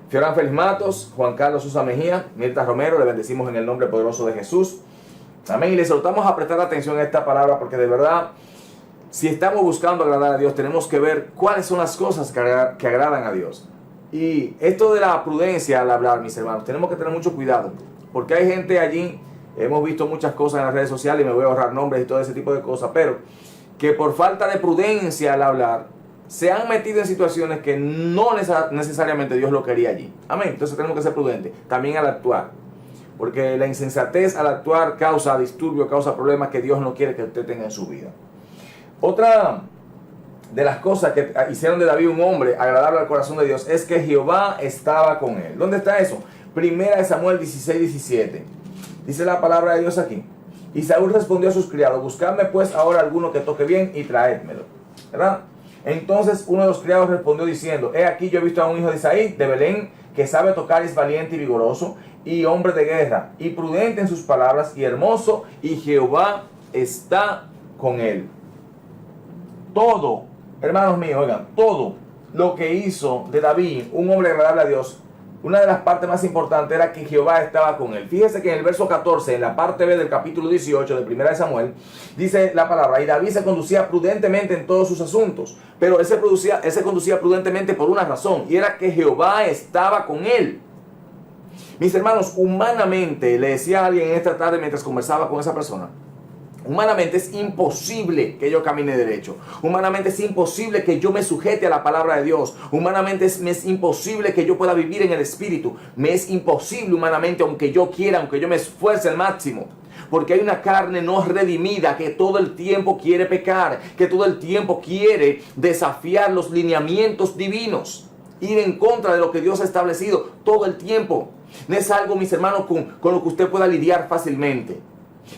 Fiorán Félix Matos, Juan Carlos Sosa Mejía, Mirta Romero. Le bendecimos en el nombre poderoso de Jesús. Amén. Y les exhortamos a prestar atención a esta palabra, porque de verdad, si estamos buscando agradar a Dios, tenemos que ver cuáles son las cosas que agradan a Dios. Y esto de la prudencia al hablar, mis hermanos, tenemos que tener mucho cuidado, porque hay gente allí, hemos visto muchas cosas en las redes sociales, y me voy a ahorrar nombres y todo ese tipo de cosas, pero que por falta de prudencia al hablar, se han metido en situaciones que no necesariamente Dios lo quería allí. Amén. Entonces tenemos que ser prudentes también al actuar. Porque la insensatez al actuar causa disturbio, causa problemas que Dios no quiere que usted tenga en su vida. Otra de las cosas que hicieron de David un hombre agradable al corazón de Dios es que Jehová estaba con él. ¿Dónde está eso? Primera de Samuel 16:17. Dice la palabra de Dios aquí. Y Saúl respondió a sus criados: buscadme pues ahora alguno que toque bien y traédmelo. ¿Verdad? Entonces uno de los criados respondió diciendo: he aquí, yo he visto a un hijo de Isaí de Belén que sabe tocar, es valiente y vigoroso y hombre de guerra y prudente en sus palabras y hermoso, y Jehová está con él. Todo, hermanos míos, oigan, todo lo que hizo de David un hombre agradable a Dios, una de las partes más importantes era que Jehová estaba con él. Fíjese que en el verso 14, en la parte B del capítulo 18 de 1 de Samuel, dice la palabra: y David se conducía prudentemente en todos sus asuntos. Pero él se conducía prudentemente por una razón, y era que Jehová estaba con él. Mis hermanos, humanamente, le decía a alguien esta tarde mientras conversaba con esa persona, humanamente es imposible que yo camine derecho. Humanamente es imposible que yo me sujete a la palabra de Dios. Humanamente me es imposible que yo pueda vivir en el Espíritu. Me es imposible humanamente, aunque yo quiera, aunque yo me esfuerce al máximo. Porque hay una carne no redimida que todo el tiempo quiere pecar, que todo el tiempo quiere desafiar los lineamientos divinos, ir en contra de lo que Dios ha establecido todo el tiempo. No es algo, mis hermanos, con lo que usted pueda lidiar fácilmente.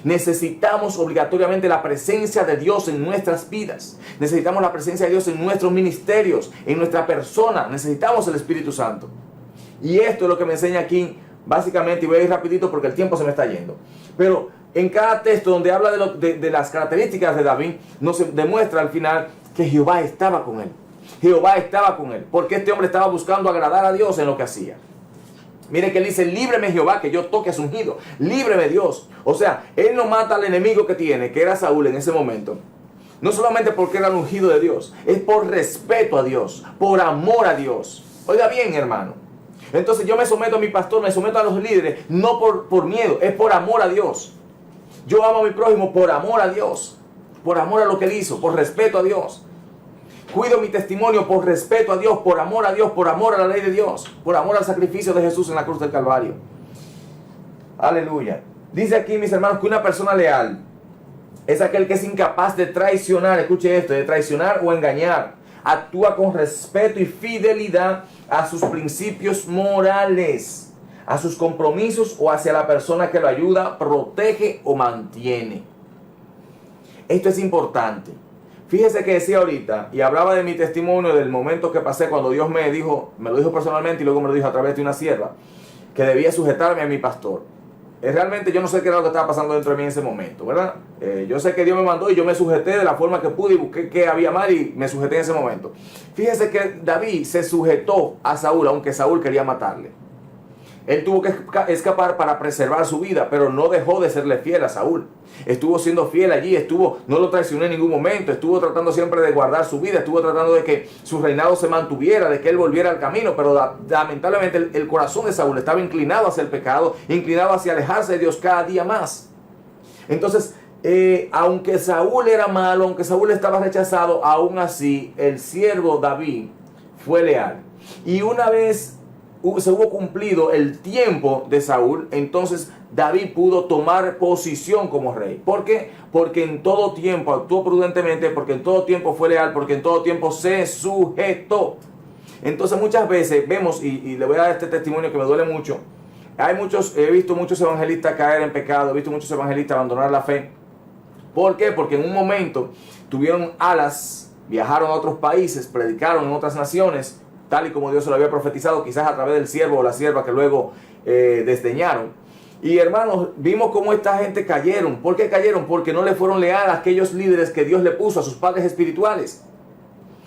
Necesitamos obligatoriamente la presencia de Dios en nuestras vidas. Necesitamos la presencia de Dios en nuestros ministerios, en nuestra persona. Necesitamos el Espíritu Santo. Y esto es lo que me enseña aquí, básicamente, y voy a ir rapidito porque el tiempo se me está yendo. Pero en cada texto donde habla de las características de David, nos demuestra al final que Jehová estaba con él. Jehová estaba con él, porque este hombre estaba buscando agradar a Dios en lo que hacía. Mire que él dice: líbreme Jehová, que yo toque a su ungido. Líbreme Dios. O sea, él no mata al enemigo que tiene, que era Saúl en ese momento. No solamente porque era el ungido de Dios, es por respeto a Dios, por amor a Dios. Oiga bien, hermano. Entonces yo me someto a mi pastor, me someto a los líderes, no por miedo, es por amor a Dios. Yo amo a mi prójimo por amor a Dios, por amor a lo que él hizo, por respeto a Dios. Cuido mi testimonio por respeto a Dios, por amor a Dios, por amor a la ley de Dios, por amor al sacrificio de Jesús en la cruz del Calvario. Aleluya. Dice aquí, mis hermanos, que una persona leal es aquel que es incapaz de traicionar, escuche esto, de traicionar o engañar. Actúa con respeto y fidelidad a sus principios morales, a sus compromisos o hacia la persona que lo ayuda, protege o mantiene. Esto es importante. Fíjese que decía ahorita, y hablaba de mi testimonio, del momento que pasé cuando Dios me lo dijo personalmente y luego me lo dijo a través de una sierva, que debía sujetarme a mi pastor. Realmente yo no sé qué era lo que estaba pasando dentro de mí en ese momento, ¿verdad? Yo sé que Dios me mandó y yo me sujeté de la forma que pude y busqué qué había mal y me sujeté en ese momento. Fíjese que David se sujetó a Saúl, aunque Saúl quería matarle. Él tuvo que escapar para preservar su vida, pero no dejó de serle fiel a Saúl. Estuvo siendo fiel allí, no lo traicionó en ningún momento, estuvo tratando siempre de guardar su vida, estuvo tratando de que su reinado se mantuviera, de que él volviera al camino, pero lamentablemente el corazón de Saúl estaba inclinado hacia el pecado, inclinado hacia alejarse de Dios cada día más. Entonces, aunque Saúl era malo, aunque Saúl estaba rechazado, aún así el siervo David fue leal. Y una vez se hubo cumplido el tiempo de Saúl, entonces David pudo tomar posición como rey. ¿Por qué? Porque en todo tiempo actuó prudentemente, porque en todo tiempo fue leal, porque en todo tiempo se sujetó. Entonces muchas veces vemos, y le voy a dar este testimonio que me duele mucho, he visto muchos evangelistas caer en pecado, he visto muchos evangelistas abandonar la fe. ¿Por qué? Porque en un momento tuvieron alas, viajaron a otros países, predicaron en otras naciones, tal y como Dios se lo había profetizado, quizás a través del siervo o la sierva que luego desdeñaron. Y hermanos, vimos cómo esta gente cayeron. ¿Por qué cayeron? Porque no le fueron leales a aquellos líderes que Dios le puso, a sus padres espirituales.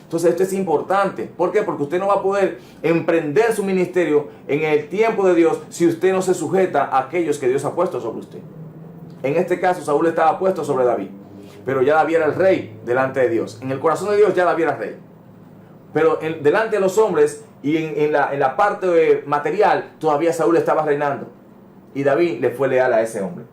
Entonces esto es importante. ¿Por qué? Porque usted no va a poder emprender su ministerio en el tiempo de Dios si usted no se sujeta a aquellos que Dios ha puesto sobre usted. En este caso Saúl estaba puesto sobre David, pero ya David era el rey delante de Dios. En el corazón de Dios ya David era rey. Pero delante de los hombres y en la parte material todavía Saúl estaba reinando. Y David le fue leal a ese hombre.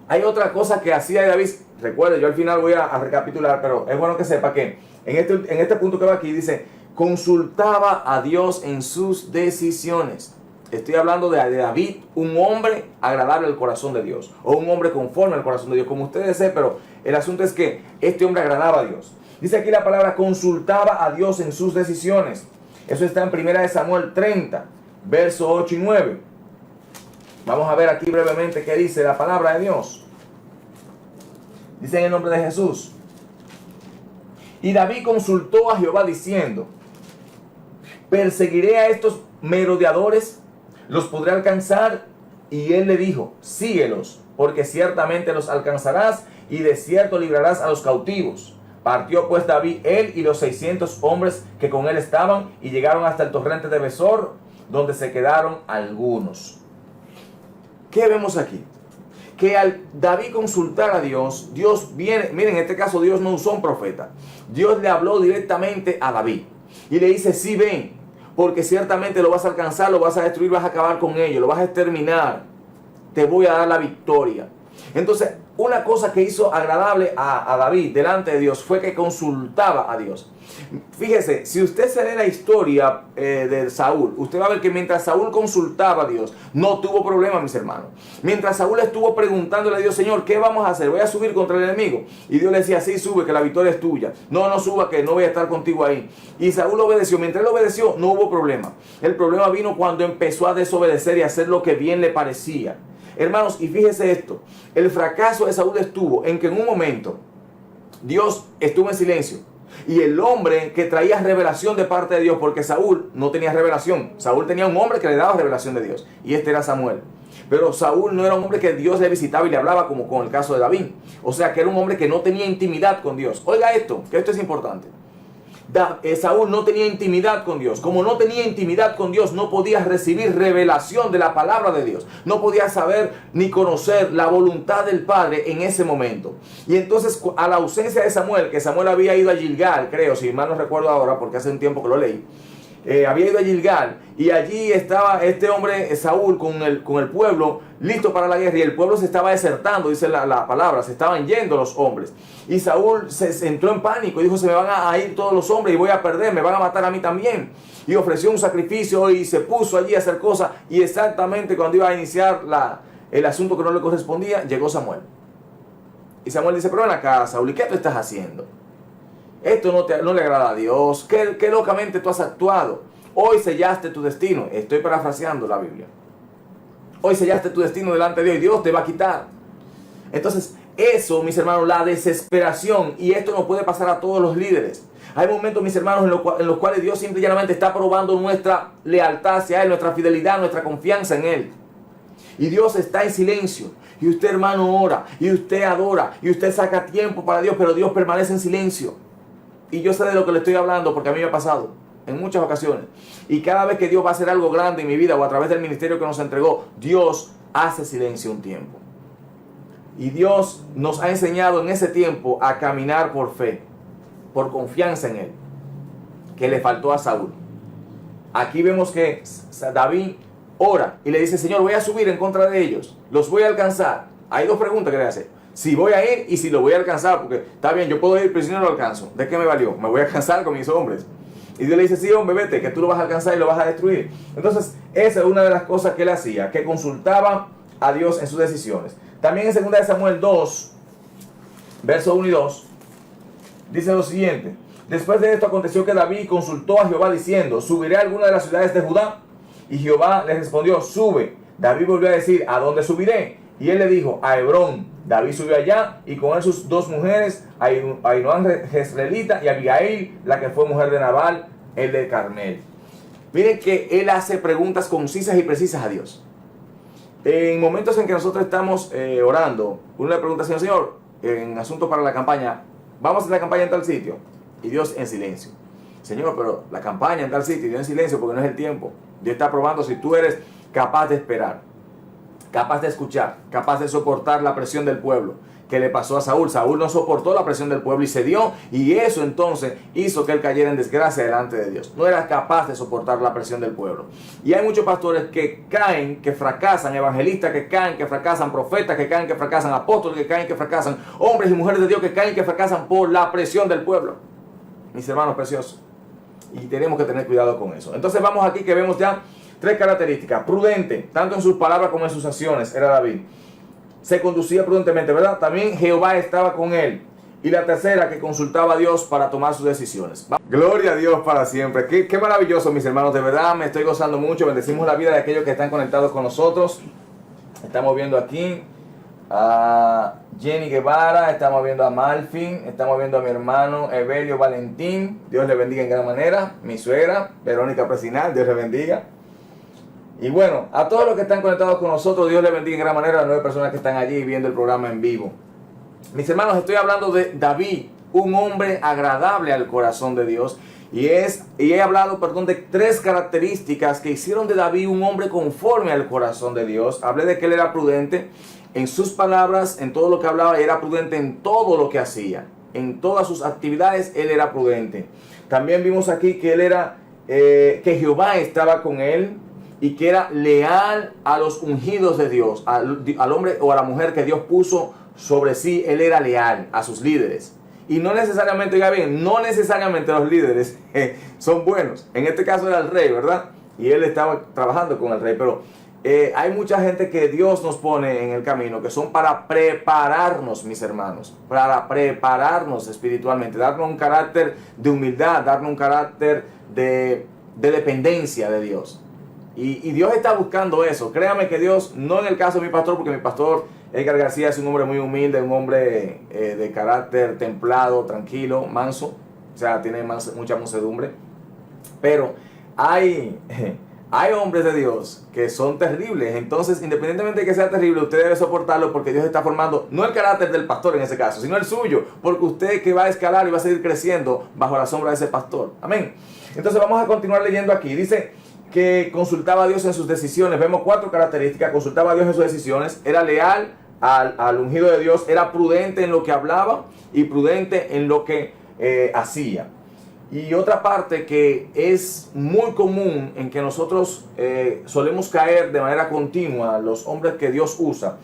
Hay otra cosa que hacía David Recuerde, yo al final voy a recapitular, pero es bueno que sepa que en este punto que va aquí dice, consultaba a Dios en sus decisiones. Estoy hablando de David, un hombre agradable al corazón de Dios, o un hombre conforme al corazón de Dios, como ustedes saben, pero el asunto es que este hombre agradaba a Dios. Dice aquí la palabra, consultaba a Dios en sus decisiones. Eso está en 1 Samuel 30, versos 8 y 9. Vamos a ver aquí brevemente qué dice la palabra de Dios. Dice en el nombre de Jesús. Y David consultó a Jehová diciendo, ¿perseguiré a estos merodeadores? ¿Los podré alcanzar? Y él le dijo, síguelos, porque ciertamente los alcanzarás y de cierto librarás a los cautivos. Partió pues David, él y los 600 hombres que con él estaban, y llegaron hasta el torrente de Besor, donde se quedaron algunos. ¿Qué vemos aquí? Que al David consultar a Dios, Dios viene, miren, en este caso Dios no usó un profeta. Dios le habló directamente a David y le dice, sí, ven, porque ciertamente lo vas a alcanzar, lo vas a destruir, vas a acabar con ello, lo vas a exterminar, te voy a dar la victoria. Entonces, una cosa que hizo agradable a David delante de Dios fue que consultaba a Dios. Fíjese, si usted se lee la historia de Saúl, usted va a ver que mientras Saúl consultaba a Dios, no tuvo problema, mis hermanos. Mientras Saúl estuvo preguntándole a Dios, Señor, ¿qué vamos a hacer? ¿Voy a subir contra el enemigo? Y Dios le decía, sí, sube, que la victoria es tuya. No, no suba, que no voy a estar contigo ahí. Y Saúl obedeció. Mientras él obedeció, no hubo problema. El problema vino cuando empezó a desobedecer y a hacer lo que bien le parecía. Hermanos, y fíjese esto, el fracaso de Saúl estuvo en que en un momento Dios estuvo en silencio y el hombre que traía revelación de parte de Dios, porque Saúl no tenía revelación, Saúl tenía un hombre que le daba revelación de Dios y este era Samuel, pero Saúl no era un hombre que Dios le visitaba y le hablaba como con el caso de David, o sea que era un hombre que no tenía intimidad con Dios. Oiga esto, que esto es importante. Saúl no tenía intimidad con Dios. Como no tenía intimidad con Dios, no podía recibir revelación de la palabra de Dios. No podía saber ni conocer la voluntad del Padre en ese momento. Y entonces, a la ausencia de Samuel, que Samuel había ido a Gilgal, creo, si mal no recuerdo ahora, porque hace un tiempo que lo leí, había ido a Gilgal y allí estaba este hombre Saúl con el pueblo listo para la guerra y el pueblo se estaba desertando, dice la palabra, se estaban yendo los hombres y Saúl se entró en pánico y dijo, se me van a ir todos los hombres y voy a perder, me van a matar a mí también, y ofreció un sacrificio y se puso allí a hacer cosas y exactamente cuando iba a iniciar el asunto que no le correspondía, llegó Samuel y Samuel dice, pero ven acá Saúl, ¿y qué tú estás haciendo? Esto no le agrada a Dios. ¿Qué locamente tú has actuado? Hoy sellaste tu destino. Estoy parafraseando la Biblia. Hoy sellaste tu destino delante de Dios y Dios te va a quitar. Entonces, eso, mis hermanos, la desesperación, y esto no puede pasar a todos los líderes. Hay momentos, mis hermanos, en los cuales Dios simple y llanamente está probando nuestra lealtad hacia Él, nuestra fidelidad, nuestra confianza en Él. Y Dios está en silencio. Y usted, hermano, ora. Y usted adora. Y usted saca tiempo para Dios, pero Dios permanece en silencio. Y yo sé de lo que le estoy hablando porque a mí me ha pasado en muchas ocasiones. Y cada vez que Dios va a hacer algo grande en mi vida o a través del ministerio que nos entregó, Dios hace silencio un tiempo. Y Dios nos ha enseñado en ese tiempo a caminar por fe, por confianza en Él, que le faltó a Saúl. Aquí vemos que David ora y le dice, Señor, voy a subir en contra de ellos, los voy a alcanzar. Hay dos preguntas que le hace. Si voy a ir y si lo voy a alcanzar, porque está bien, yo puedo ir, pero si no lo alcanzo, ¿de qué me valió? Me voy a alcanzar con mis hombres. Y Dios le dice, sí, hombre, vete, que tú lo vas a alcanzar y lo vas a destruir. Entonces, esa es una de las cosas que él hacía, que consultaba a Dios en sus decisiones. También en 2 Samuel 2, versos 1 y 2, dice lo siguiente. Después de esto aconteció que David consultó a Jehová diciendo, ¿subiré a alguna de las ciudades de Judá? Y Jehová le respondió, sube. David volvió a decir, ¿a dónde subiré? Y él le dijo, a Hebrón. David subió allá y con él sus dos mujeres, Ahinoam Jezreelita y Abigail, la que fue mujer de Nabal, el de Carmel. Miren que él hace preguntas concisas y precisas a Dios. En momentos en que nosotros estamos orando, uno le pregunta, Señor, en asunto para la campaña, vamos a hacer la campaña en tal sitio. Y Dios en silencio. Señor, pero la campaña en tal sitio, y Dios en silencio porque no es el tiempo. Dios está probando si tú eres capaz de esperar, capaz de escuchar, capaz de soportar la presión del pueblo, que le pasó a Saúl. Saúl no soportó la presión del pueblo y cedió, y eso entonces hizo que él cayera en desgracia delante de Dios. No era capaz de soportar la presión del pueblo. Y hay muchos pastores que caen, que fracasan, evangelistas que caen, que fracasan, profetas que caen, que fracasan, apóstoles que caen, que fracasan, hombres y mujeres de Dios que caen, que fracasan por la presión del pueblo. Mis hermanos preciosos, y tenemos que tener cuidado con eso. Entonces vamos aquí que vemos ya 3 características. Prudente, tanto en sus palabras como en sus acciones, era David. Se conducía prudentemente, ¿verdad? También Jehová estaba con él. Y la tercera, que consultaba a Dios para tomar sus decisiones. Gloria a Dios para siempre. Qué maravilloso, mis hermanos. De verdad me estoy gozando mucho. Bendecimos la vida de aquellos que están conectados con nosotros. Estamos viendo aquí a Jenny Guevara, estamos viendo a Malfin, estamos viendo a mi hermano Evelio Valentín. Dios le bendiga en gran manera. Mi suegra, Verónica Presinal, Dios le bendiga. Y bueno, a todos los que están conectados con nosotros, Dios les bendiga en gran manera, a las 9 personas que están allí viendo el programa en vivo. Mis hermanos, estoy hablando de David, un hombre agradable al corazón de Dios. Y he hablado, de 3 características que hicieron de David un hombre conforme al corazón de Dios. Hablé de que él era prudente en sus palabras, en todo lo que hablaba, era prudente en todo lo que hacía. En todas sus actividades, él era prudente. También vimos aquí que él era, que Jehová estaba con él, y que era leal a los ungidos de Dios, al hombre o a la mujer que Dios puso sobre sí. Él era leal a sus líderes. Y no necesariamente, oiga bien, no necesariamente los líderes son buenos. En este caso era el rey, ¿verdad? Y él estaba trabajando con el rey. Pero hay mucha gente que Dios nos pone en el camino, que son para prepararnos, mis hermanos, para prepararnos espiritualmente, darnos un carácter de humildad, darnos un carácter de dependencia de Dios. Y Dios está buscando eso. Créame que Dios, no en el caso de mi pastor, porque mi pastor Edgar García es un hombre muy humilde, un hombre de carácter templado, tranquilo, manso. O sea, tiene mucha mansedumbre. Pero hay hombres de Dios que son terribles. Entonces, independientemente de que sea terrible, usted debe soportarlo, porque Dios está formando no el carácter del pastor en ese caso, sino el suyo. Porque usted que va a escalar y va a seguir creciendo bajo la sombra de ese pastor. Amén. Entonces vamos a continuar leyendo aquí. Dice que consultaba a Dios en sus decisiones. Vemos 4 características. Consultaba a Dios en sus decisiones. Era leal al ungido de Dios. Era prudente en lo que hablaba y prudente en lo que hacía. Y otra parte que es muy común en que nosotros solemos caer de manera continua, los hombres que Dios usa,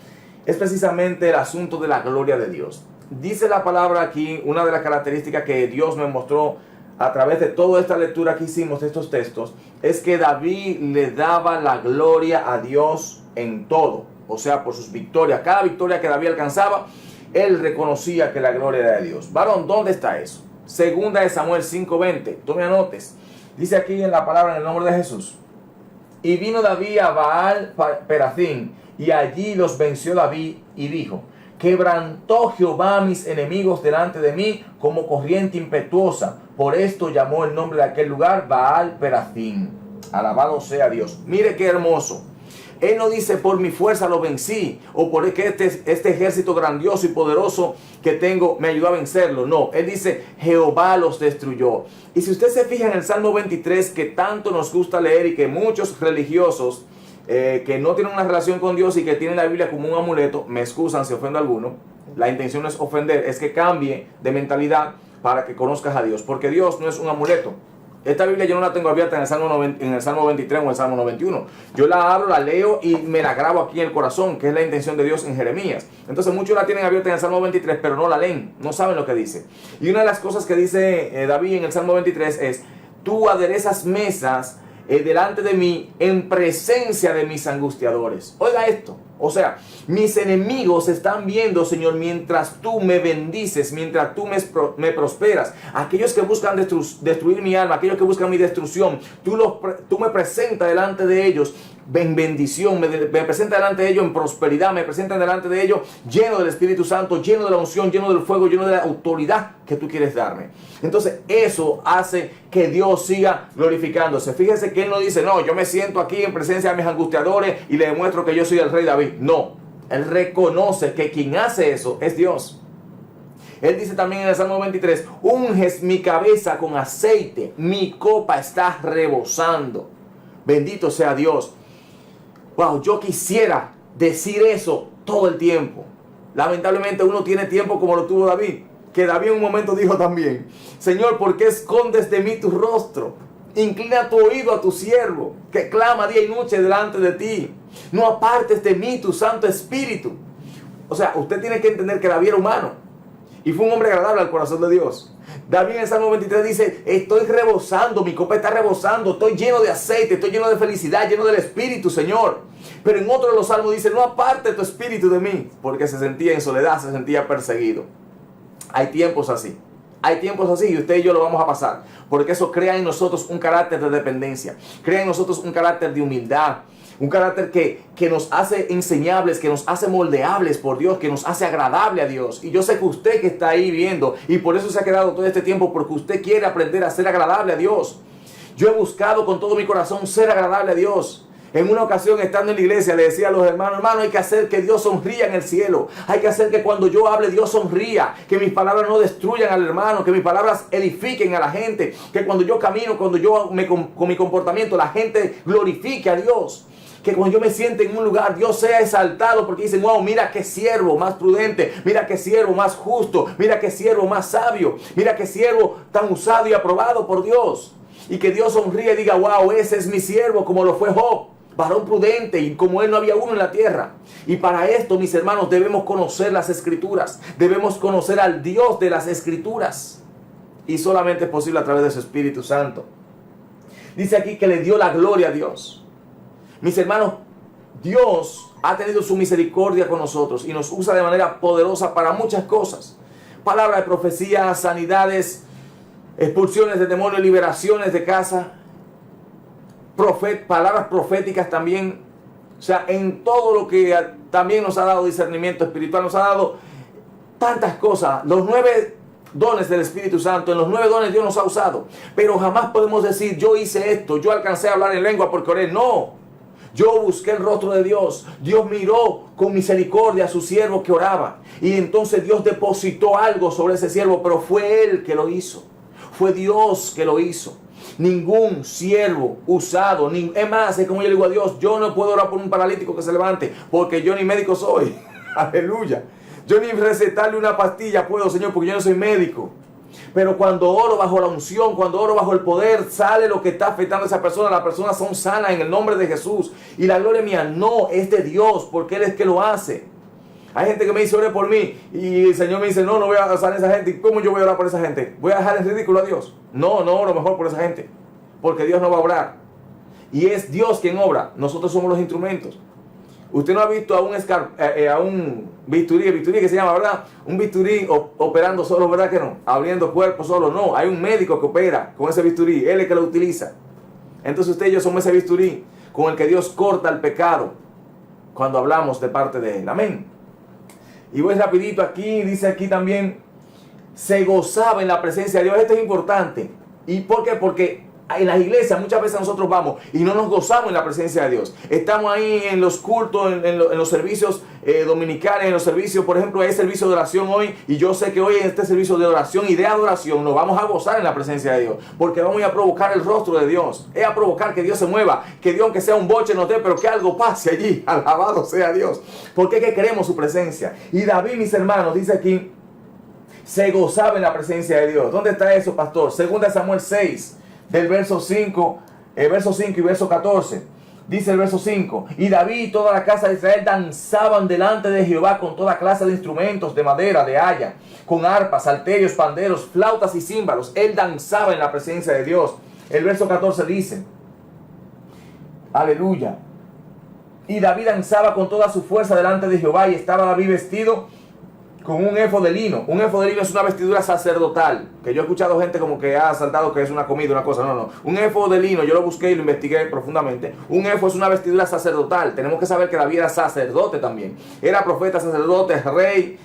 es precisamente el asunto de la gloria de Dios. Dice la palabra aquí, una de las características que Dios me mostró a través de toda esta lectura que hicimos de estos textos, es que David le daba la gloria a Dios en todo. O sea, por sus victorias. Cada victoria que David alcanzaba, él reconocía que la gloria era de Dios. Varón, ¿dónde está eso? Segunda de Samuel 5:20. Tome anotes. Dice aquí en la palabra, en el nombre de Jesús. Y vino David a Baal Peracim, y allí los venció David, y dijo: quebrantó Jehová a mis enemigos delante de mí como corriente impetuosa. Por esto llamó el nombre de aquel lugar Baal Peracim. Alabado sea Dios. Mire qué hermoso. Él no dice por mi fuerza lo vencí, o por que este ejército grandioso y poderoso que tengo me ayudó a vencerlo. No, él dice Jehová los destruyó. Y si usted se fija en el Salmo 23, que tanto nos gusta leer, y que muchos religiosos que no tienen una relación con Dios y que tienen la Biblia como un amuleto, me excusan si ofendo a alguno, la intención no es ofender, es que cambie de mentalidad para que conozcas a Dios, porque Dios no es un amuleto. Esta Biblia yo no la tengo abierta en el Salmo 23 o en el Salmo 91. Yo la abro, la leo y me la grabo aquí en el corazón, que es la intención de Dios en Jeremías. Entonces muchos la tienen abierta en el Salmo 23, pero no la leen, no saben lo que dice. Y una de las cosas que dice David en el Salmo 23 es: tú aderezas mesas delante de mí en presencia de mis angustiadores. Oiga esto. O sea, mis enemigos están viendo, Señor, mientras tú me bendices, mientras tú me prosperas. Aquellos que buscan destruir mi alma, aquellos que buscan mi destrucción, tú me presentas delante de ellos en bendición, me presentas delante de ellos en prosperidad, me presentas delante de ellos lleno del Espíritu Santo, lleno de la unción, lleno del fuego, lleno de la autoridad que tú quieres darme. Entonces eso hace que Dios siga glorificándose. Fíjese que Él no dice: no, yo me siento aquí en presencia de mis angustiadores y le demuestro que yo soy el rey David. No, Él reconoce que quien hace eso es Dios. Él dice también en el Salmo 23: unges mi cabeza con aceite, mi copa está rebosando. Bendito sea Dios. Wow, yo quisiera decir eso todo el tiempo. Lamentablemente uno tiene tiempo como lo tuvo David, que David en un momento dijo también: Señor, ¿por qué escondes de mí tu rostro? Inclina tu oído a tu siervo, que clama día y noche delante de ti. No apartes de mí tu Santo Espíritu. O sea, usted tiene que entender que David era humano y fue un hombre agradable al corazón de Dios. David en el Salmo 23 dice: estoy rebosando, mi copa está rebosando, estoy lleno de aceite, estoy lleno de felicidad, lleno del Espíritu, Señor. Pero en otro de los salmos dice: no aparte tu espíritu de mí, porque se sentía en soledad, se sentía perseguido. Hay tiempos así. Hay tiempos así y usted y yo lo vamos a pasar, porque eso crea en nosotros un carácter de dependencia, crea en nosotros un carácter de humildad, un carácter que nos hace enseñables, que nos hace moldeables por Dios, que nos hace agradable a Dios. Y yo sé que usted que está ahí viendo, y por eso se ha quedado todo este tiempo, porque usted quiere aprender a ser agradable a Dios. Yo he buscado con todo mi corazón ser agradable a Dios. En una ocasión, estando en la iglesia, le decía a los hermanos: hermano, hay que hacer que Dios sonría en el cielo. Hay que hacer que cuando yo hable, Dios sonría. Que mis palabras no destruyan al hermano. Que mis palabras edifiquen a la gente. Que cuando yo camino, cuando yo con mi comportamiento, la gente glorifique a Dios. Que cuando yo me siente en un lugar, Dios sea exaltado, porque dicen: wow, mira qué siervo más prudente, mira qué siervo más justo, mira qué siervo más sabio, mira qué siervo tan usado y aprobado por Dios. Y que Dios sonríe y diga: wow, ese es mi siervo, como lo fue Job, varón prudente, y como él no había uno en la tierra. Y para esto, mis hermanos, debemos conocer las Escrituras, debemos conocer al Dios de las Escrituras, y solamente es posible a través de su Espíritu Santo. Dice aquí que le dio la gloria a Dios. Mis hermanos, Dios ha tenido su misericordia con nosotros y nos usa de manera poderosa para muchas cosas. Palabra de profecía, sanidades, expulsiones de demonios, liberaciones de casa, palabras proféticas también. O sea, en todo lo que también nos ha dado discernimiento espiritual, nos ha dado tantas cosas. Los 9 dones del Espíritu Santo, en los 9 dones Dios nos ha usado. Pero jamás podemos decir: yo hice esto, yo alcancé a hablar en lengua porque oré. No. Yo busqué el rostro de Dios. Dios miró con misericordia a su siervo que oraba. Y entonces Dios depositó algo sobre ese siervo, pero fue Él que lo hizo. Fue Dios que lo hizo. Ningún siervo usado, es más, es como yo le digo a Dios: yo no puedo orar por un paralítico que se levante, porque yo ni médico soy. Aleluya. Yo ni recetarle una pastilla puedo, Señor, porque yo no soy médico. Pero cuando oro bajo la unción, cuando oro bajo el poder, sale lo que está afectando a esa persona. Las personas son sanas en el nombre de Jesús. Y la gloria mía no es de Dios, porque Él es que lo hace. Hay gente que me dice: ore por mí. Y el Señor me dice: no voy a sanar a esa gente. ¿Y cómo yo voy a orar por esa gente? ¿Voy a dejar en ridículo a Dios? No oro mejor por esa gente, porque Dios no va a obrar. Y es Dios quien obra. Nosotros somos los instrumentos. Usted no ha visto a un bisturí, el bisturí que se llama, ¿verdad? Un bisturí operando solo, ¿verdad que no? Abriendo cuerpo solo, no. Hay un médico que opera con ese bisturí, él es el que lo utiliza. Entonces usted y yo somos ese bisturí con el que Dios corta el pecado cuando hablamos de parte de Él. Amén. Y voy rapidito aquí, dice aquí también: se gozaba en la presencia de Dios. Esto es importante. ¿Y por qué? Porque en las iglesias muchas veces nosotros vamos y no nos gozamos en la presencia de Dios. Estamos ahí en los cultos, en los servicios dominicales, en los servicios, por ejemplo, hay servicio de oración hoy, y yo sé que hoy en este servicio de oración y de adoración nos vamos a gozar en la presencia de Dios, porque vamos a provocar el rostro de Dios, es a provocar que Dios se mueva, que Dios, aunque sea un boche, no dé, pero que algo pase allí. Alabado sea Dios, porque es que queremos su presencia. Y David, mis hermanos, dice aquí: se gozaba en la presencia de Dios. ¿Dónde está eso, pastor? 2 Samuel 6, del verso 5 y verso 14. Dice el verso 5: y David y toda la casa de Israel danzaban delante de Jehová con toda clase de instrumentos de madera, de haya, con arpas, salterios, panderos, flautas y címbalos. Él danzaba en la presencia de Dios. El verso 14 dice: aleluya. Y David danzaba con toda su fuerza delante de Jehová, y estaba David vestido con un efod de lino. Un efod de lino es una vestidura sacerdotal, que yo he escuchado gente como que ha saltado que es una comida, una cosa. No. Un efod de lino, yo lo busqué y lo investigué profundamente. Un efod es una vestidura sacerdotal. Tenemos que saber que David era sacerdote también. Era profeta, sacerdote, rey.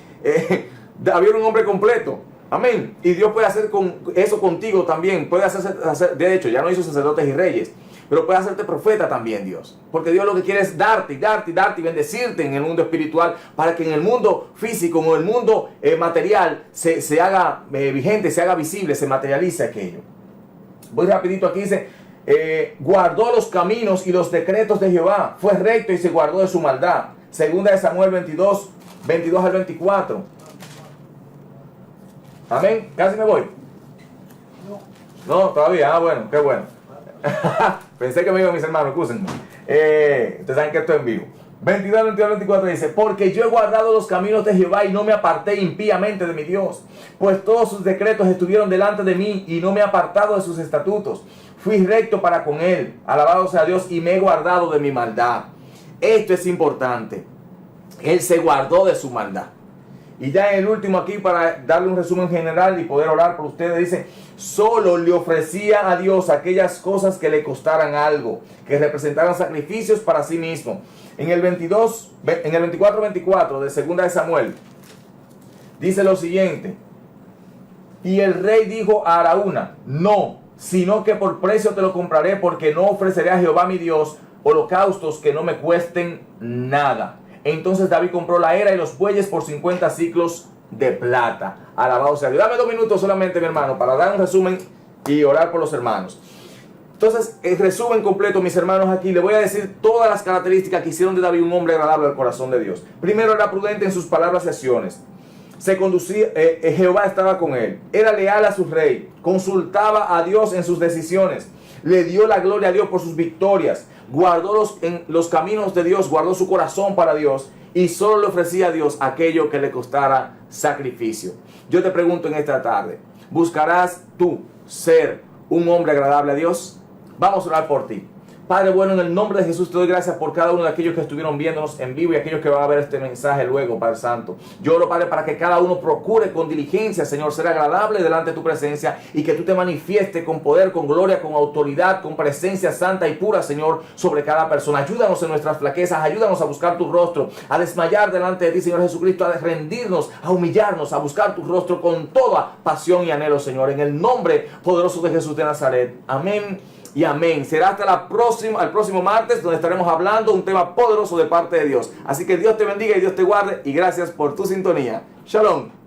David era un hombre completo. Amén. Y Dios puede hacer eso contigo también. Puede hacer, de hecho, ya no hizo sacerdotes y reyes, pero puede hacerte profeta también, Dios. Porque Dios lo que quiere es darte y bendecirte en el mundo espiritual, para que en el mundo físico, en el mundo material, se haga vigente, se haga visible, se materialice aquello. Voy rapidito aquí, dice: guardó los caminos y los decretos de Jehová, fue recto y se guardó de su maldad. 2 Samuel 22, 22 al 24. Amén. Casi me voy. No, todavía. Bueno, qué bueno. Pensé que me iban mis hermanos, excúsenme. Ustedes saben que esto es en vivo. 22, 22, 24 dice: porque yo he guardado los caminos de Jehová y no me aparté impíamente de mi Dios, pues todos sus decretos estuvieron delante de mí y no me he apartado de sus estatutos. Fui recto para con él, alabado sea Dios, y me he guardado de mi maldad. Esto es importante. Él se guardó de su maldad. Y ya en el último aquí, para darle un resumen general y poder orar por ustedes, dice: solo le ofrecía a Dios aquellas cosas que le costaran algo, que representaran sacrificios para sí mismo. En el 24:24 de segunda de Samuel, dice lo siguiente: y el rey dijo a Araúna: no, sino que por precio te lo compraré, porque no ofreceré a Jehová mi Dios holocaustos que no me cuesten nada. Entonces David compró la era y los bueyes por 50 siclos de plata. Alabado sea Dios. Dame 2 minutos solamente, mi hermano, para dar un resumen y orar por los hermanos. Entonces, el resumen completo, mis hermanos, aquí le voy a decir todas las características que hicieron de David un hombre agradable al corazón de Dios. Primero, era prudente en sus palabras y acciones. Se conducía, Jehová estaba con él. Era leal a su rey. Consultaba a Dios en sus decisiones. Le dio la gloria a Dios por sus victorias. Guardó los caminos de Dios. Guardó su corazón para Dios. Y solo le ofrecía a Dios aquello que le costara sacrificio. Yo te pregunto en esta tarde: ¿buscarás tú ser un hombre agradable a Dios? Vamos a orar por ti. Padre bueno, en el nombre de Jesús te doy gracias por cada uno de aquellos que estuvieron viéndonos en vivo y aquellos que van a ver este mensaje luego, Padre Santo. Yo oro, Padre, para que cada uno procure con diligencia, Señor, ser agradable delante de tu presencia, y que tú te manifiestes con poder, con gloria, con autoridad, con presencia santa y pura, Señor, sobre cada persona. Ayúdanos en nuestras flaquezas, ayúdanos a buscar tu rostro, a desmayar delante de ti, Señor Jesucristo, a rendirnos, a humillarnos, a buscar tu rostro con toda pasión y anhelo, Señor, en el nombre poderoso de Jesús de Nazaret. Amén y amén. Será hasta el próximo martes, donde estaremos hablando un tema poderoso de parte de Dios. Así que Dios te bendiga y Dios te guarde, y gracias por tu sintonía. Shalom.